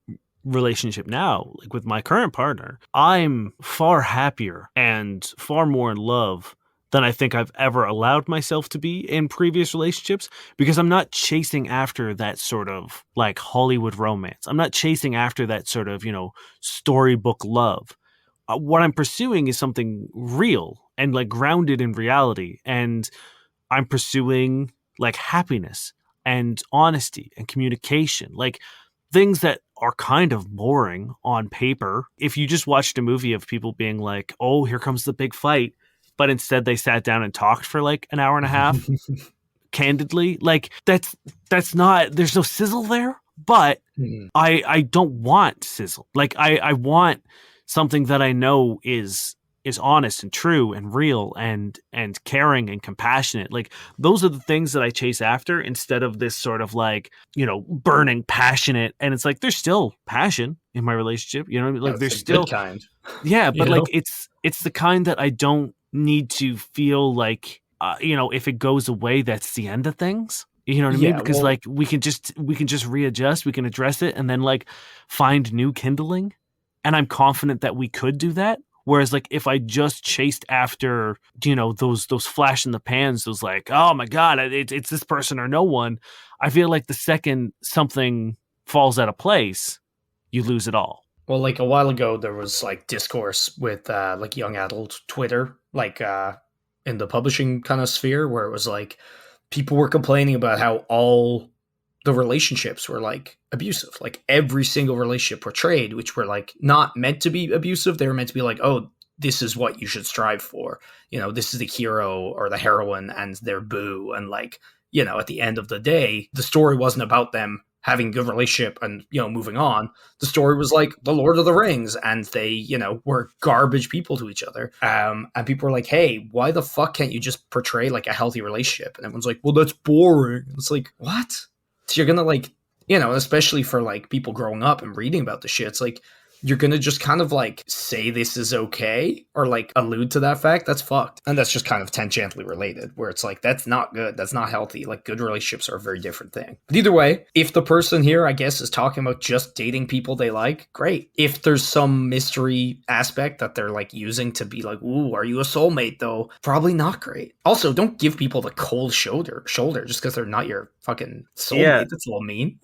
relationship now, like with my current partner, I'm far happier and far more in love than I think I've ever allowed myself to be in previous relationships, because I'm not chasing after that sort of like Hollywood romance. I'm not chasing after that sort of, storybook love. What I'm pursuing is something real and like grounded in reality. And I'm pursuing like happiness and honesty and communication, like things that are kind of boring on paper. If you just watched a movie of people being like, oh, here comes the big fight, but instead they sat down and talked for like an hour and a half, candidly, like that's not, there's no sizzle there. But I don't want sizzle. Like I want something that I know is honest and true and real and caring and compassionate. Like those are the things that I chase after instead of this sort of like, burning passionate. And it's like there's still passion in my relationship, you know what I mean? Like It's there's the still good kind. yeah, You but know? like it's the kind that I don't need to feel like if it goes away that's the end of things. You know what I mean? Yeah, Because well, like we can just readjust, we can address it and then like find new kindling. And I'm confident that we could do that. Whereas like if I just chased after, those flash in the pans, those like, oh my God, it's this person or no one, I feel like the second something falls out of place, you lose it all. well, like a while ago, there was like discourse with like young adult Twitter, like in the publishing kind of sphere, where it was like people were complaining about how all the relationships were like abusive, like every single relationship portrayed, which were like not meant to be abusive. They were meant to be like, oh, this is what you should strive for. This is the hero or the heroine and their boo. And like, at the end of the day, the story wasn't about them having a good relationship and, moving on. The story was like the Lord of the Rings and they, were garbage people to each other. And people were like, hey, why the fuck can't you just portray like a healthy relationship? And everyone's like, well, that's boring. It's like, what? So you're gonna like, especially for like people growing up and reading about the shit, it's like you're gonna just kind of like say this is okay or like allude to that fact. That's fucked. And that's just kind of tangentially related, where it's like that's not good, that's not healthy. Like good relationships are a very different thing. But either way, if the person here, I guess, is talking about just dating people they like, great. If there's some mystery aspect that they're like using to be like, ooh, are you a soulmate though, probably not great. Also, don't give people the cold shoulder just because they're not your fucking soulmate. Yeah. That's a little mean.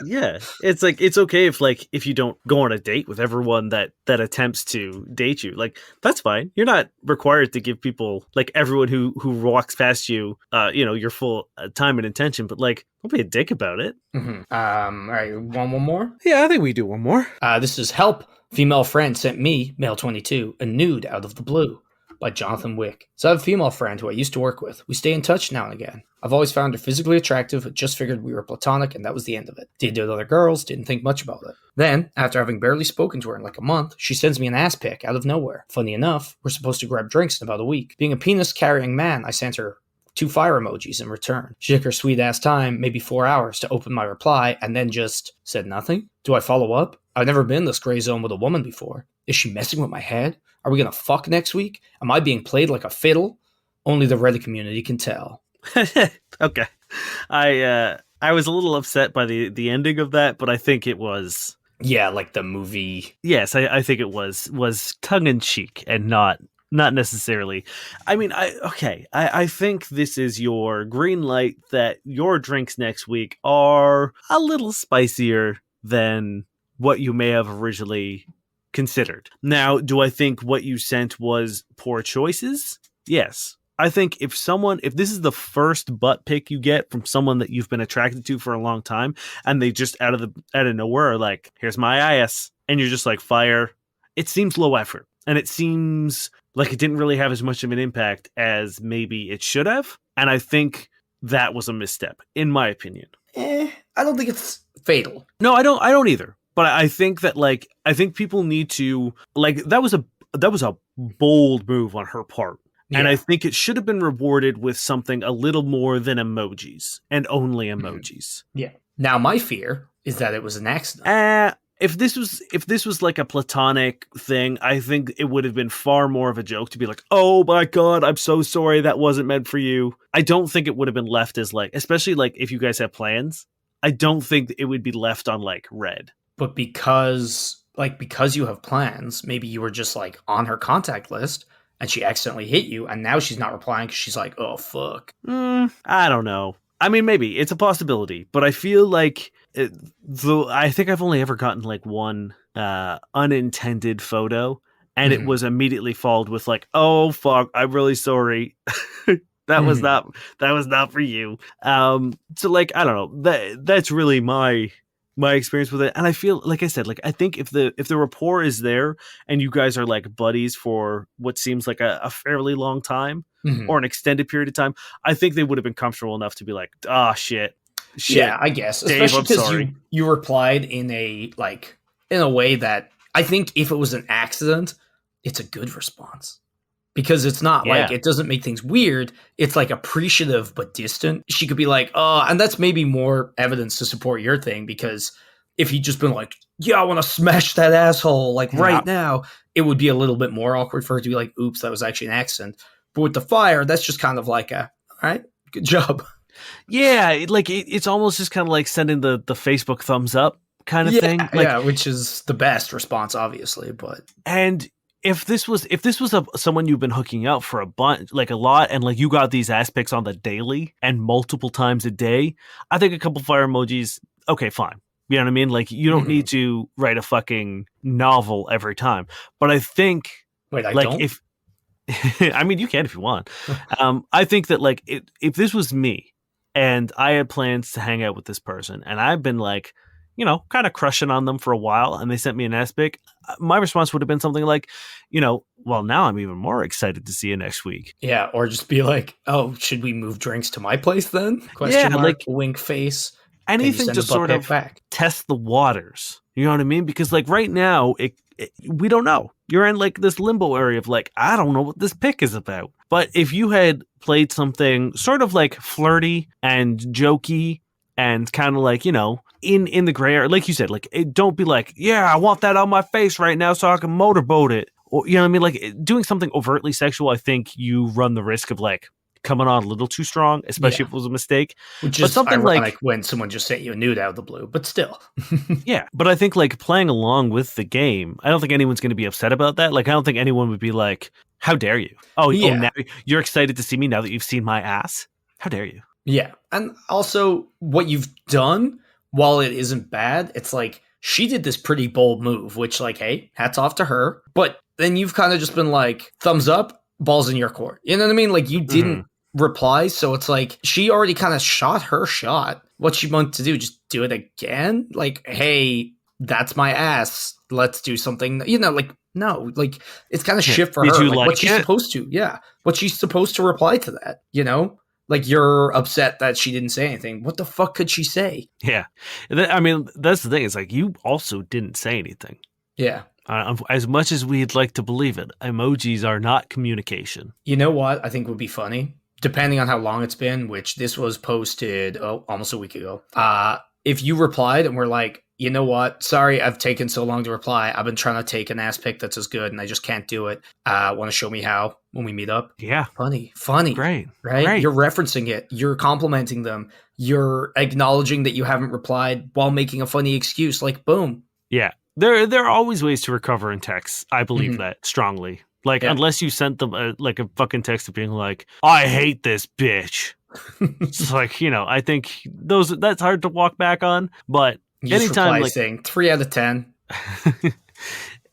Yeah, it's like it's okay if you don't go on a date with everyone that attempts to date you. Like that's fine. You're not required to give people like everyone who walks past you, your full time and attention. But like, don't be a dick about it. Mm-hmm. All right, one more. Yeah, I think we do one more. This is help. Female friend sent me, male 22, a nude out of the blue. By Jonathan Wick. So I have a female friend who I used to work with. We stay in touch now and again. I've always found her physically attractive, but just figured we were platonic and that was the end of it. Didn't do it with other girls, didn't think much about it. Then, after having barely spoken to her in like a month, she sends me an ass pic out of nowhere. Funny enough, we're supposed to grab drinks in about a week. Being a penis-carrying man, I sent her 2 fire emojis in return. She took her sweet-ass time, maybe 4 hours, to open my reply and then just said nothing. Do I follow up? I've never been in this gray zone with a woman before. Is she messing with my head? Are we gonna fuck next week? Am I being played like a fiddle? Only the Reddit community can tell. Okay, I was a little upset by the ending of that, but I think it was like the movie. Yes, I think it was tongue in cheek and not necessarily. I mean, I think this is your green light that your drinks next week are a little spicier than what you may have originally considered. Now, do I think what you sent was poor choices? Yes. I think if this is the first butt pic you get from someone that you've been attracted to for a long time, and they just out of nowhere are like, here's my ass, and you're just like, fire, it seems low effort. And it seems like it didn't really have as much of an impact as maybe it should have. And I think that was a misstep, in my opinion. I don't think it's fatal. No, I don't either. But I think that I think people need to that was a bold move on her part. Yeah. And I think it should have been rewarded with something a little more than emojis and only emojis. Yeah. Now my fear is that it was an accident. If this was like a platonic thing, I think it would have been far more of a joke to be like, oh my God, I'm so sorry, that wasn't meant for you. I don't think it would have been left as especially if you guys have plans, I don't think it would be left on red. But because you have plans, maybe you were just on her contact list and she accidentally hit you and now she's not replying because she's like, oh, fuck. I don't know. I mean, maybe it's a possibility, but I feel I think I've only ever gotten one unintended photo and it was immediately followed with oh, fuck, I'm really sorry. That was not for you. So I don't know. That's really my experience with it. And I feel, like I said, I think if the rapport is there and you guys are buddies for what seems like a fairly long time or an extended period of time, I think they would have been comfortable enough to be like, ah, shit. Yeah, I guess. Dave, especially because you replied in a way that I think if it was an accident, it's a good response. Because it's not Yeah. like, it doesn't make things weird. It's like appreciative but distant. She could be like, oh, and that's maybe more evidence to support your thing, because if he'd just been like, yeah, I want to smash that asshole like right now, it would be a little bit more awkward for her to be like, oops, that was actually an accident. But with the fire, that's just kind of like all right, good job. Yeah, it's almost just kind of like sending the Facebook thumbs up kind of thing. Like, Yeah, which is the best response, obviously. But and if this was someone you've been hooking up for a bunch, like a lot, and like you got these ass pics on the daily and multiple times a day, I think a couple fire emojis, okay, fine. You know what I mean? Like, you don't need to write a fucking novel every time. But I think, wait, I like, don't. if I mean, you can if you want. I think that like if this was me and I had plans to hang out with this person, and I've been like, you know, kind of crushing on them for a while, and they sent me an ass pic, my response would have been something like, you know, well, now I'm even more excited to see you next week. Yeah, or just be like, oh, should we move drinks to my place then? Question mark, like wink face. anything to sort of test the waters. You know what I mean? Because like right now, we don't know. You're in like this limbo area of like, I don't know what this pic is about. But if you had played something sort of like flirty and jokey and kind of like, you know, in the gray area, like you said, like, don't be like, yeah, I want that on my face right now so I can motorboat it. Or, you know what I mean? Like, doing something overtly sexual, I think you run the risk of like coming on a little too strong, especially if it was a mistake. Which but is something ironic like when someone just sent you a nude out of the blue, but still. yeah, but I think like playing along with the game, I don't think anyone's going to be upset about that. Like, I don't think anyone would be like, how dare you? Oh, now you're excited to see me now that you've seen my ass? How dare you? Yeah. And also, what you've done, while it isn't bad, it's like, she did this pretty bold move, which, like, hey, hats off to her. But then you've kind of just been like, thumbs up, balls in your court. You know what I mean? Like, you didn't reply, so it's like, she already kind of shot her shot. What she wants to do, just do it again? Like, hey, that's my ass. Let's do something, you know, like, no, like, it's kind of shit for Did her. you Like, like what she's it? supposed to, what she's supposed to reply to that, you know? Like, you're upset that she didn't say anything. What the fuck could she say? Yeah. I mean, that's the thing. It's like, you also didn't say anything. Yeah. As much as we'd like to believe it, emojis are not communication. You know what I think would be funny? Depending on how long it's been, which this was posted almost a week ago. If you replied and were like, you know what? Sorry, I've taken so long to reply. I've been trying to take an ass pic that's as good, and I just can't do it. Want to show me how when we meet up? Yeah. Funny. Great. Right? Great. You're referencing it. You're complimenting them. You're acknowledging that you haven't replied while making a funny excuse. Like, boom. Yeah. There are always ways to recover in text. I believe that strongly. Like, unless you sent them a fucking text of being like, I hate this bitch. It's like, you know, I think that's hard to walk back on. But you anytime, like, saying 3 out of 10.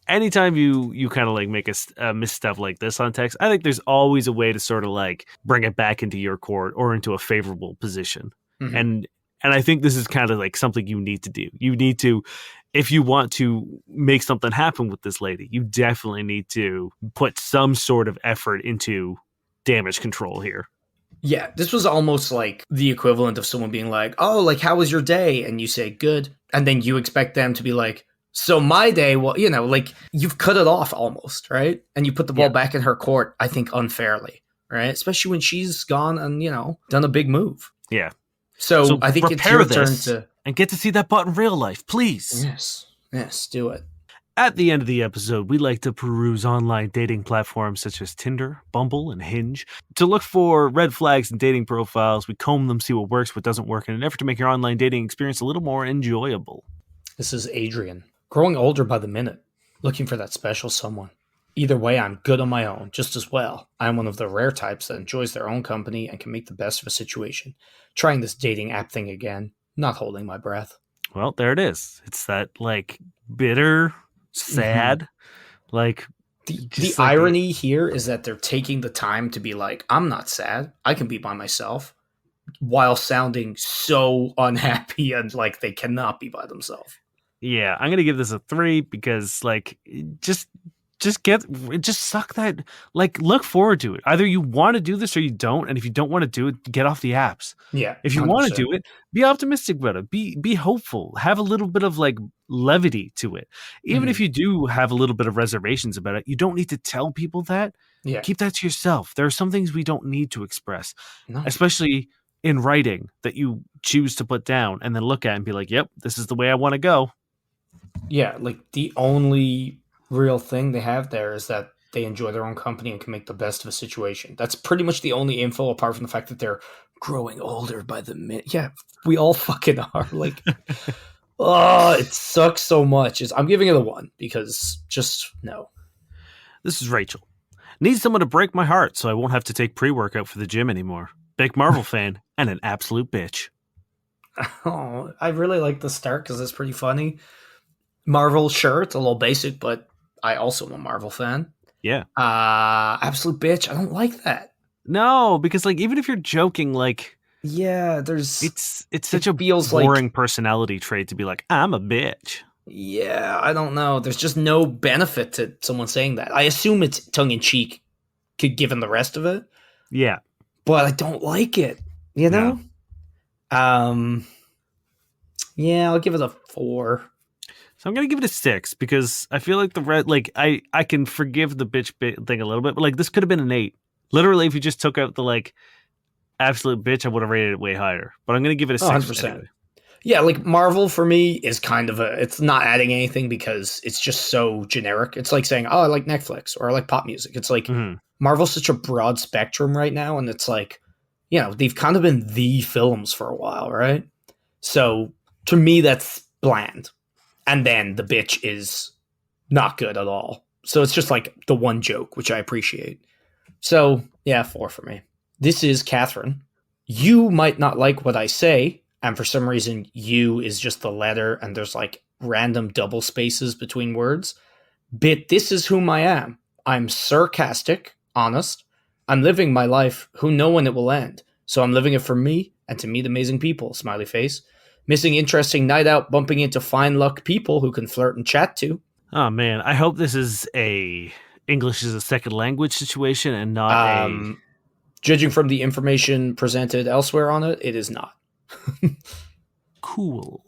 Anytime you kind of like make a misstep like this on text, I think there's always a way to sort of like bring it back into your court or into a favorable position. And I think this is kind of like something you need to do. You need to, if you want to make something happen with this lady, you definitely need to put some sort of effort into damage control here. Yeah, this was almost like the equivalent of someone being like, oh, like, how was your day? And you say, good. And then you expect them to be like, so my day, well, you know, like, you've cut it off almost, right? And you put the ball back in her court, I think, unfairly, right? Especially when she's gone and, you know, done a big move. Yeah. So I think it's your turn to... And get to see that butt in real life, please. Yes, do it. At the end of the episode, we like to peruse online dating platforms such as Tinder, Bumble, and Hinge. To look for red flags in dating profiles, we comb them, see what works, what doesn't work, in an effort to make your online dating experience a little more enjoyable. This is Adrian. Growing older by the minute, looking for that special someone. Either way, I'm good on my own, just as well. I'm one of the rare types that enjoys their own company and can make the best of a situation. Trying this dating app thing again, not holding my breath. Well, there it is. It's that, like, bitter, sad, like... The irony here is that they're taking the time to be like, I'm not sad, I can be by myself, while sounding so unhappy and like they cannot be by themselves. Yeah, I'm going to give this a 3 because, like, just just suck that, like, look forward to it. Either you want to do this or you don't, and if you don't want to do it, get off the apps. Yeah. If you want to 100%. do it, be optimistic about it. Be hopeful. Have a little bit of like levity to it. Even if you do have a little bit of reservations about it, you don't need to tell people that. Yeah. Keep that to yourself. There are some things we don't need to express, No. especially in writing, that you choose to put down and then look at and be like, "Yep, this is the way I want to go." Yeah, like the only real thing they have there is that they enjoy their own company and can make the best of a situation. That's pretty much the only info, apart from the fact that they're growing older by the minute. Yeah, we all fucking are. Like, oh, it sucks so much. I'm giving it a 1 because just no. This is Rachel. Need someone to break my heart so I won't have to take pre-workout for the gym anymore. Big Marvel fan and an absolute bitch. Oh, I really like the start because it's pretty funny. Marvel, sure, it's a little basic, but I also am a Marvel fan. Yeah. Absolute bitch. I don't like that. No, because like even if you're joking, like Yeah, there's it's such a feels boring personality trait to be like, I'm a bitch. Yeah, I don't know. There's just no benefit to someone saying that. I assume it's tongue in cheek, given the rest of it, Yeah. but I don't like it. You know. Yeah, I'll give it a 4. So I'm gonna give it a 6 because I feel like the red, like I can forgive the bitch thing a little bit, but like this could have been an 8. Literally, if you just took out the like absolute bitch, I would have rated it way higher. But I'm gonna give it a 6. 100%. Anyway. Yeah, like Marvel for me is kind of it's not adding anything because it's just so generic. It's like saying, oh, I like Netflix or I like pop music. It's like Marvel's such a broad spectrum right now, and it's like, you know, they've kind of been the films for a while, right? So to me, that's bland. And then the bitch is not good at all. So it's just like the one joke, which I appreciate. So yeah, 4 for me. This is Catherine. You might not like what I say, and for some reason, you is just the letter, and there's like random double spaces between words. But this is whom I am. I'm sarcastic, honest. I'm living my life who know when it will end. So I'm living it for me and to meet amazing people, smiley face. Missing interesting night out, bumping into fine luck people who can flirt and chat to. Oh man, I hope this is a English as a second language situation and not Judging from the information presented elsewhere on it, it is not. Cool.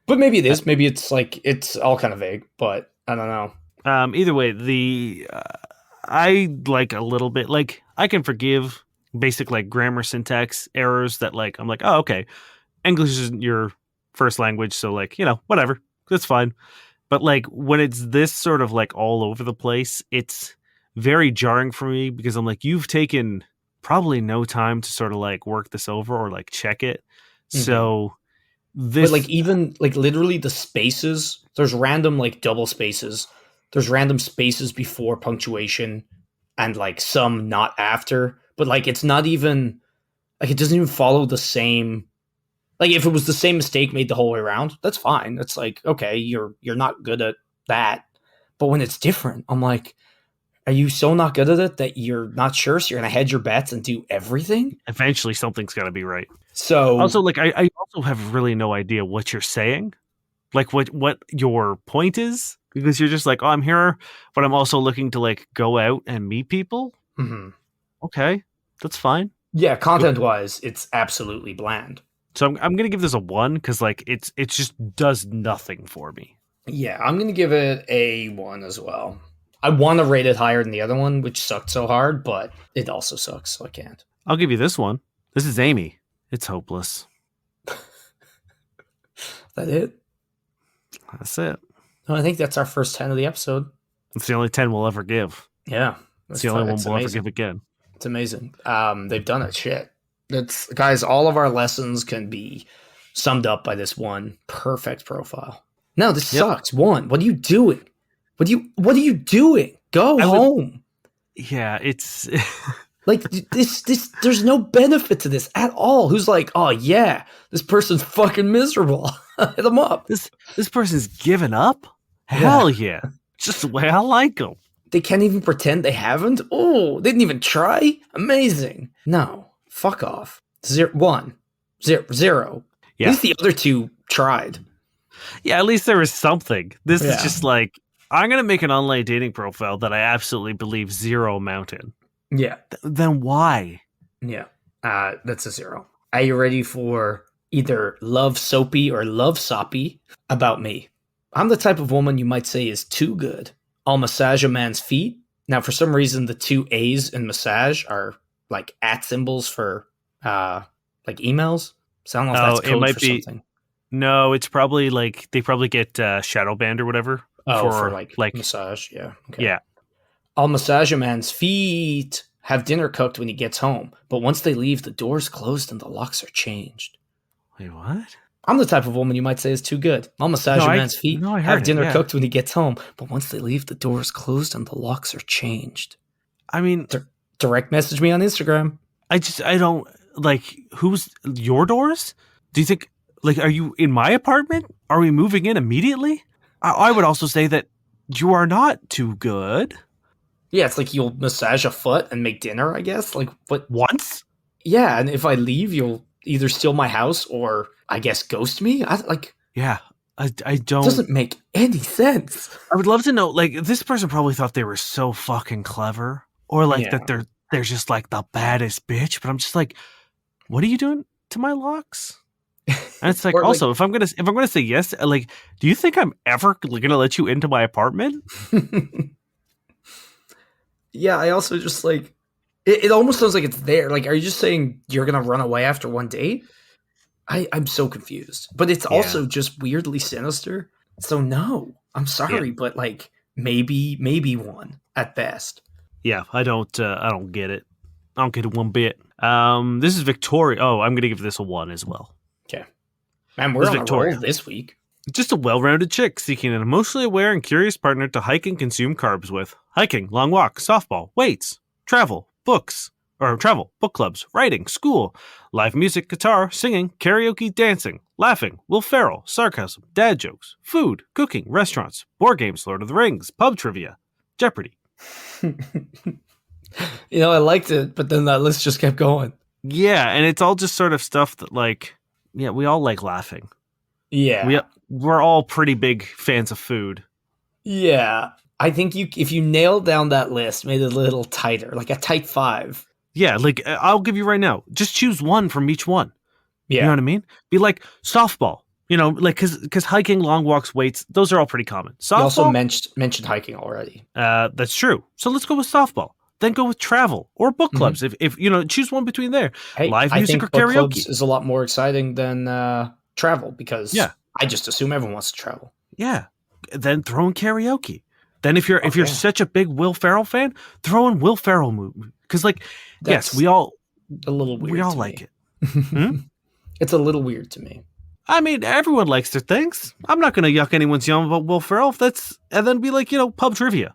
But maybe it is. Maybe it's like it's all kind of vague, but I don't know. Either way, I like a little bit, like I can forgive basic like grammar syntax errors that like I'm like, oh okay, English isn't your first language, so like, you know, whatever, that's fine. But like when it's this sort of like all over the place, it's very jarring for me because I'm like, you've taken probably no time to sort of like work this over or like check it. So this, but like even like literally the spaces, there's random like double spaces. There's random spaces before punctuation and like some not after, but like it's not even like it doesn't even follow the same. Like if it was the same mistake made the whole way around, that's fine. It's like, okay, you're not good at that. But when it's different, I'm like, are you so not good at it that you're not sure? So you're going to hedge your bets and do everything? eventually something's got to be right. So Also, like I also have really no idea what you're saying, like what your point is, because you're just like, oh, I'm here, but I'm also looking to like go out and meet people. Okay, that's fine. yeah, content wise, it's absolutely bland. So I'm gonna give this a 1 because like it just does nothing for me. Yeah, I'm going to give it a 1 as well. I want to rate it higher than the other one, which sucked so hard, but it also sucks, so I can't. I'll give you this one. This is Amy. It's hopeless. That it? That's it. No, I think that's our first 10 of the episode. It's the only 10 we'll ever give. Yeah. It's the only one we'll ever give again. It's amazing. They've done it. Shit. That's guys, all of our lessons can be summed up by this one perfect profile. No, this sucks. 1. What are you doing? What are you doing? Go home. Yeah, it's like this there's no benefit to this at all. Who's like, oh yeah, this person's fucking miserable. Hit them up. This person's given up? Hell yeah. Just the way I like them. They can't even pretend they haven't? Oh, they didn't even try? Amazing. No. Fuck off. 1. 0. Yeah. At least the other 2 tried. Yeah, at least there was something. This is just like I'm gonna make an online dating profile that I absolutely believe 0 amount in. Yeah. Then why? Yeah. That's a 0. Are you ready for either love soapy or love soppy about me? I'm the type of woman you might say is too good. I'll massage a man's feet. Now, for some reason, the 2 A's in massage are like @ symbols for like emails. So I don't know if that's it code might for be. something. No, it's probably like they probably get shadow banned or whatever. Oh, for like massage. Yeah. Okay. Yeah. I'll massage a man's feet, have dinner cooked when he gets home. But once they leave, the door's closed and the locks are changed. Wait, what? I'm the type of woman you might say is too good. I'll massage a man's feet, I heard have it, dinner yeah. cooked when he gets home. But once they leave, the door's closed and the locks are changed. I mean, Direct message me on Instagram. I don't like who's your doors? Do you think like are you in my apartment? Are we moving in immediately? I would also say that you are not too good. Yeah, it's like you'll massage a foot and make dinner, I guess. Like, but Once? yeah, and if I leave, you'll either steal my house or I guess ghost me. Yeah. I don't. Doesn't make any sense. I would love to know. Like this person probably thought they were so fucking clever, or like that they're just like the baddest bitch. But I'm just like, what are you doing to my locks? And it's like, also, if I'm gonna say yes, like, do you think I'm ever gonna let you into my apartment? Yeah, I also just like it almost sounds like it's there. Like, are you just saying you're gonna run away after one date? I'm so confused. But it's also just weirdly sinister. So no, I'm sorry, but like maybe one at best. Yeah, I don't get it. I don't get it one bit. This is Victoria. Oh, I'm gonna give this a 1 as well. Okay. Man, we're on Victoria. A roll this week. Just a well-rounded chick seeking an emotionally aware and curious partner to hike and consume carbs with. Hiking, long walks, softball, weights, travel, book clubs, writing, school, live music, guitar, singing, karaoke, dancing, laughing, Will Ferrell, sarcasm, dad jokes, food, cooking, restaurants, board games, Lord of the Rings, pub trivia, Jeopardy. I liked it, but then that list just kept going. Yeah, and it's all just sort of stuff that like, yeah, we all like laughing. Yeah. We're all pretty big fans of food. Yeah. I think if you nailed down that list, made it a little tighter, like a tight 5. Yeah, like I'll give you right now. Just choose one from each one. Yeah. You know what I mean? Be like softball. Like because hiking, long walks, weights, those are all pretty common. Softball. You also mentioned hiking already. That's true. So let's go with softball. Then go with travel or book clubs. Mm-hmm. If choose one between there. Hey, live music or book karaoke clubs is a lot more exciting than travel because I just assume everyone wants to travel. Yeah. Then throw in karaoke. Then if you're such a big Will Ferrell fan, throw in Will Ferrell movie because yes, we all a little weird. We all like it. It's a little weird to me. I mean, everyone likes their things. I'm not going to yuck anyone's yum about Will Ferrell. And then be like, pub trivia.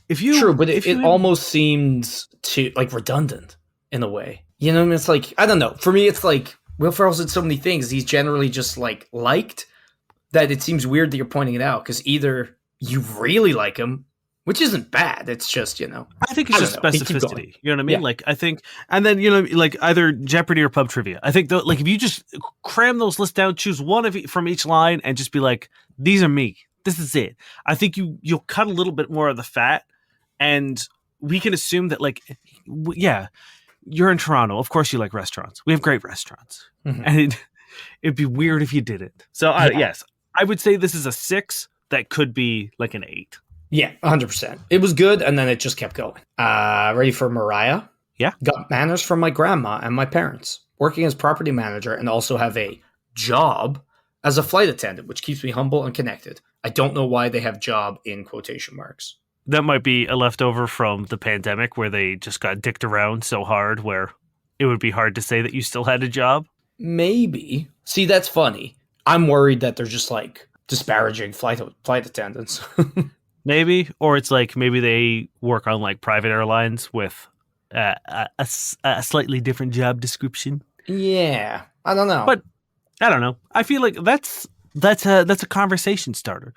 True, but it almost seems too like redundant in a way. You know what I mean? It's like, I don't know. For me, it's like Will Ferrell's did so many things. He's generally just like liked that it seems weird that you're pointing it out because either you really like him, which isn't bad. It's just, I think it's just specificity. You know what I mean? Yeah. Like, I think, and then, like either Jeopardy or pub trivia. I think, like, if you just cram those lists down, choose one from each line and just be like, these are me. This is it. I think you'll cut a little bit more of the fat and we can assume that, like, you're in Toronto. Of course you like restaurants. We have great restaurants. Mm-hmm. And it'd be weird if you didn't. So, yes, I would say this is a 6 that could be like an 8. Yeah, 100%. It was good, and then it just kept going. Ready for Mariah? Yeah. Got manners from my grandma and my parents. Working as property manager and also have a job as a flight attendant, which keeps me humble and connected. I don't know why they have job in quotation marks. That might be a leftover from the pandemic where they just got dicked around so hard where it would be hard to say that you still had a job. Maybe. See, that's funny. I'm worried that they're just like disparaging flight attendants. Maybe, or it's like maybe they work on like private airlines with a slightly different job description. Yeah, I don't know. But I don't know. I feel like that's a conversation starter.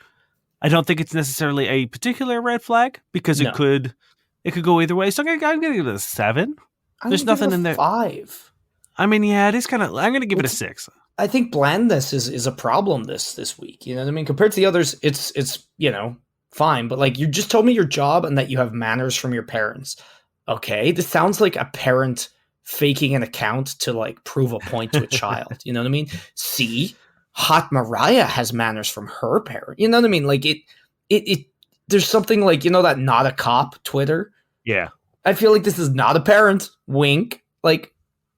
I don't think it's necessarily a particular red flag because it could go either way. So I'm gonna give it a 7. There's nothing in there. 5. I mean, yeah, it is kind of. I'm gonna give it a 6. I think blandness is a problem this week. You know what I mean? Compared to the others, it's fine, but like you just told me your job and that you have manners from your parents. Okay, this sounds like a parent faking an account to like prove a point to a child. You know what I mean? See, hot Mariah has manners from her parent. You know what I mean? Like it there's something like, you know, that not a cop Twitter. Yeah. I feel like this is not a parent. Wink. Like,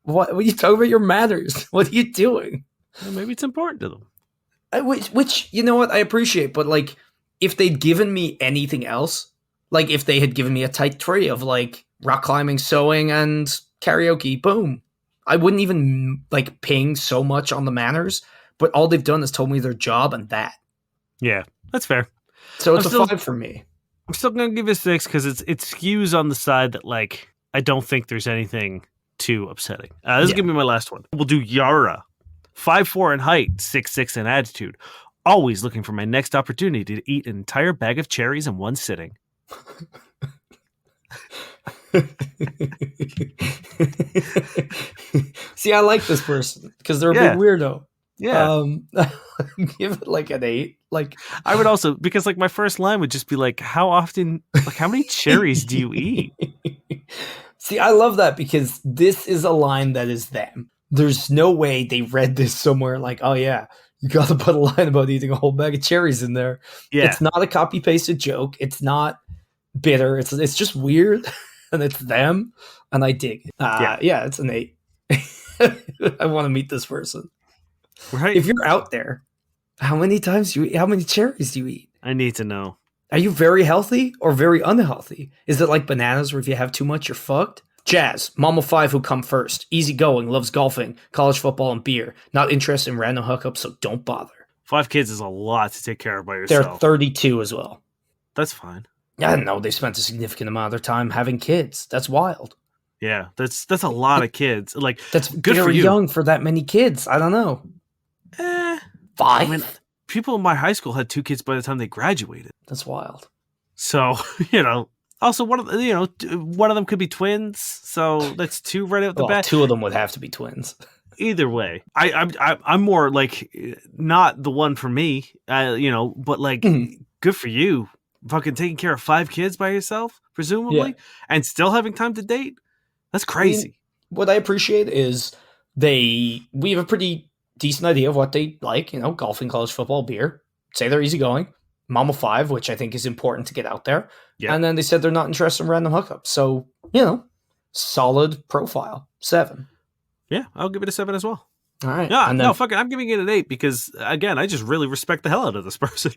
what are you talking about your manners? What are you doing? Well, maybe it's important to them. Which, you know what, I appreciate, but like, if they'd given me anything else, like if they had given me a tight tray of like rock climbing, sewing, and karaoke, boom, I wouldn't even like ping so much on the manners. But all they've done is told me their job and that. Yeah, that's fair. So it's a 5 for me. I'm still gonna give it a 6 because it skews on the side that like I don't think there's anything too upsetting. This is gonna be my last one. We'll do Yara, 5'4" in height, 6'6" in attitude. Always looking for my next opportunity to eat an entire bag of cherries in one sitting. See, I like this person because they're a big weirdo. Yeah. Give it like an 8. Like, I would also, because like my first line would just be like, how often, like how many cherries do you eat? See, I love that because this is a line that is them. There's no way they read this somewhere like, oh yeah, you got to put a line about eating a whole bag of cherries in there. Yeah. It's not a copy pasted joke. It's not bitter. It's just weird, and it's them, and I dig it. Yeah, it's an 8. I want to meet this person. Right. If you're out there, how many cherries do you eat? I need to know. Are you very healthy or very unhealthy? Is it like bananas where if you have too much, you're fucked? Jazz, mom of 5 who come first. Easygoing, loves golfing, college football, and beer. Not interested in random hookups, so don't bother. 5 kids is a lot to take care of by yourself. They're 32 as well. That's fine. I don't know. They spent a significant amount of their time having kids. That's wild. Yeah, that's a lot of kids. Like, that's good very for you. Young for that many kids. I don't know. 5? I mean, people in my high school had 2 kids by the time they graduated. That's wild. So, also one of them could be twins. So that's 2 right out the bat. 2 of them would have to be twins. Either way, I'm more like not the one for me, but like good for you, fucking taking care of 5 kids by yourself, presumably, and still having time to date. That's crazy. I mean, what I appreciate is we have a pretty decent idea of what they like, golfing, college football, beer. Say they're easygoing. Mom of 5, which I think is important to get out there. Yeah. And then they said they're not interested in random hookups. So, solid profile. 7. Yeah, I'll give it a 7 as well. All right. Yeah, fuck it. I'm giving it an 8 because, again, I just really respect the hell out of this person.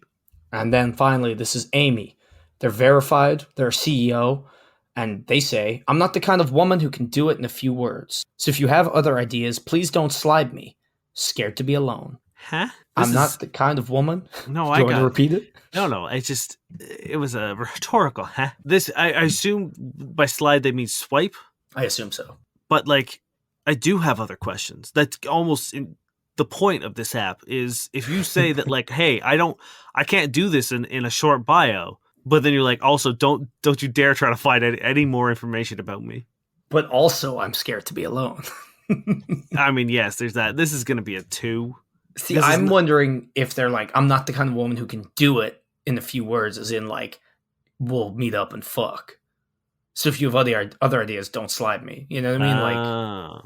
And then finally, this is Amy. They're verified. They're a CEO. And they say, I'm not the kind of woman who can do it in a few words. So if you have other ideas, please don't slide me. Scared to be alone. Huh? I'm not the kind of woman. No, I got to repeat it. No. It was a rhetorical. Huh? This, I assume by slide they mean swipe. I assume so. But like, I do have other questions. That's almost the point of this app is if you say that like, hey, I can't do this in a short bio, but then you're like, also don't you dare try to find any more information about me. But also, I'm scared to be alone. I mean, yes, there's that. This is going to be a 2. See, I'm wondering if they're like, I'm not the kind of woman who can do it in a few words, as in like, we'll meet up and fuck. So if you have other ideas, don't slide me. You know what I mean? Like,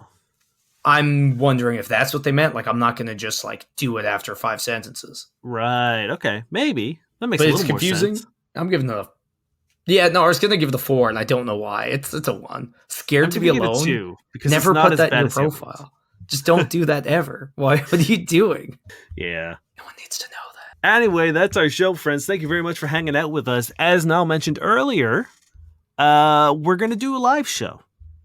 I'm wondering if that's what they meant. Like, I'm not going to just like do it after 5 sentences. Right. Okay. Maybe that makes a little confusing. More sense. I'm giving it a. Yeah, no, I was going to give it a 4, and I don't know why. It's a 1. Scared to be alone. It a 2 because never put that in your profile. Just don't do that ever. What are you doing? Yeah. No one needs to know that. Anyway, that's our show, friends. Thank you very much for hanging out with us. As Niall mentioned earlier, we're going to do a live show.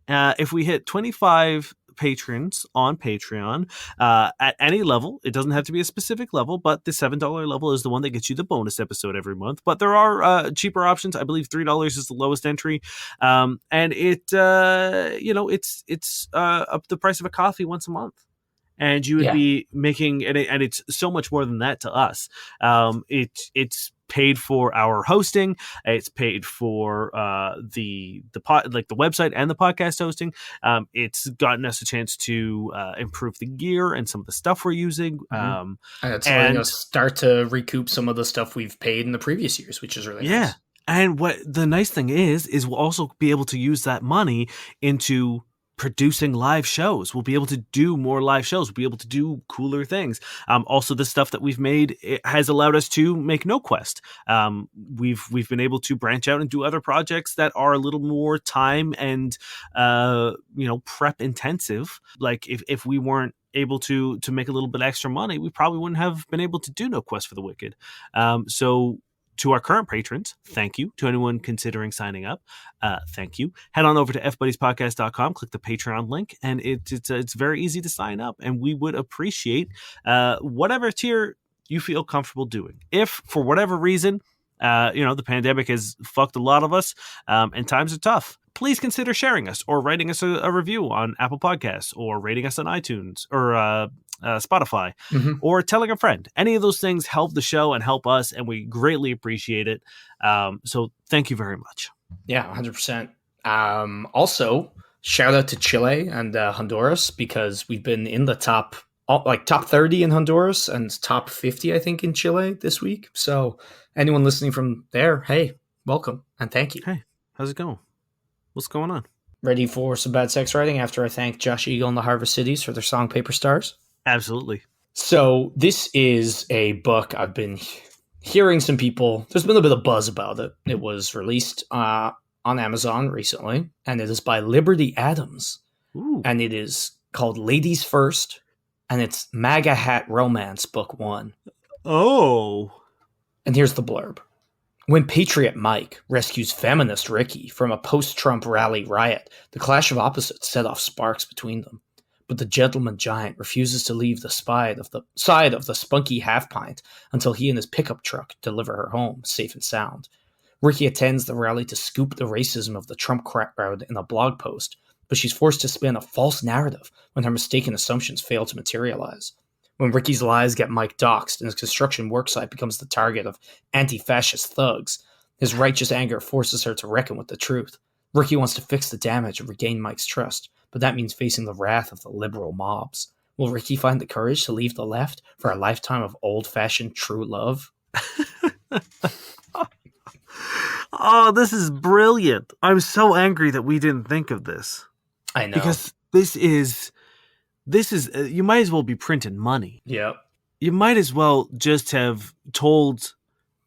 If we hit 25 patrons on Patreon at any level, it doesn't have to be a specific level, but the $7 level is the one that gets you the bonus episode every month. But there are cheaper options. I believe $3 is the lowest entry, and it's up the price of a coffee once a month. And you would be making, and it's so much more than that to us. It's paid for our hosting. It's paid for the website and the podcast hosting. It's gotten us a chance to improve the gear and some of the stuff we're using. And it's letting us start to recoup some of the stuff we've paid in the previous years, which is really nice. And what the nice thing is we'll also be able to use that money into producing live shows. We'll be able to do more live shows. We'll be able to do cooler things. Also, the stuff that we've made, it has allowed us to make NoQuest. We've been able to branch out and do other projects that are a little more time and prep intensive. Like if we weren't able to make a little bit extra money, we probably wouldn't have been able to do NoQuest for the Wicked. So to our current patrons, thank you. To anyone considering signing up, thank you. Head on over to fbuddiespodcast.com, click the Patreon link, and it's very easy to sign up. And we would appreciate whatever tier you feel comfortable doing. If, for whatever reason, the pandemic has fucked a lot of us, and times are tough, please consider sharing us or writing us a review on Apple Podcasts or rating us on iTunes or Spotify, or telling a friend. Any of those things help the show and help us, and we greatly appreciate it. So thank you very much. Yeah, 100%. Also, shout out to Chile and Honduras, because we've been in the top 30 in Honduras and top 50, I think, in Chile this week. So anyone listening from there, hey, welcome and thank you. Hey, how's it going? What's going on? Ready for some bad sex writing after I thank Josh Eagle and the Harvest Cities for their song Paper Stars? Absolutely. So this is a book I've been hearing some people. There's been a bit of buzz about it. It was released on Amazon recently, and it is by Liberty Adams. Ooh. And it is called Ladies First, and it's MAGA Hat Romance Book 1. Oh. And here's the blurb. When Patriot Mike rescues feminist Ricky from a post-Trump rally riot, the clash of opposites set off sparks between them. But the gentleman giant refuses to leave the side of the spunky half-pint until he and his pickup truck deliver her home, safe and sound. Ricky attends the rally to scoop the racism of the Trump crowd in a blog post, but she's forced to spin a false narrative when her mistaken assumptions fail to materialize. When Ricky's lies get Mike doxxed and his construction worksite becomes the target of anti-fascist thugs, his righteous anger forces her to reckon with the truth. Ricky wants to fix the damage and regain Mike's trust, but that means facing the wrath of the liberal mobs. Will Ricky find the courage to leave the left for a lifetime of old-fashioned true love? Oh, this is brilliant. I'm so angry that we didn't think of this. I know. Because this is you might as well be printing money. Yep. You might as well just have told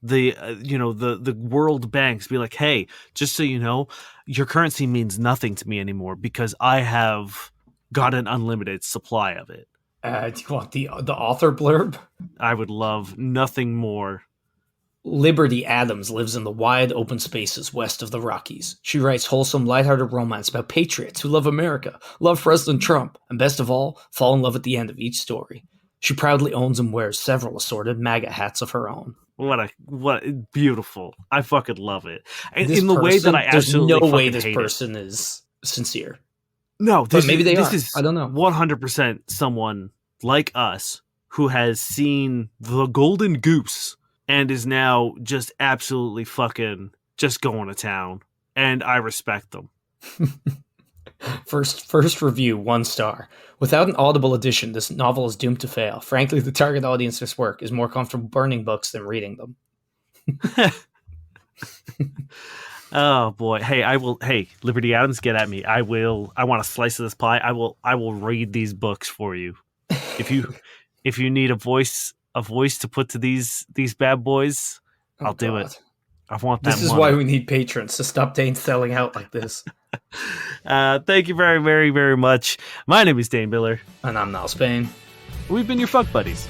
the world banks, be like, hey, just so you know, your currency means nothing to me anymore because I have got an unlimited supply of it. Do you want the author blurb? I would love nothing more. Liberty Adams lives in the wide open spaces west of the Rockies. She writes wholesome, lighthearted romance about patriots who love America, love President Trump, and best of all, fall in love at the end of each story. She proudly owns and wears several assorted MAGA hats of her own. What beautiful. I fucking love it. And in the way that I absolutely there's no way this hate person is sincere. No, But maybe they this are. is I don't know. 100% someone like us who has seen The Golden Goose and is now just absolutely fucking just going to town. And I respect them. First review, 1 star. Without an Audible edition, this novel is doomed to fail. Frankly, the target audience for this work is more comfortable burning books than reading them. Oh boy. Hey, Liberty Adams, get at me. I want a slice of this pie. I will read these books for you. If you need a voice to put to these bad boys, I'll do it. I want that. This is why we need patrons to stop Dane selling out like this. Thank you very, very, very much. My name is Dane Miller. And I'm Niall Spain. We've been your fuck buddies.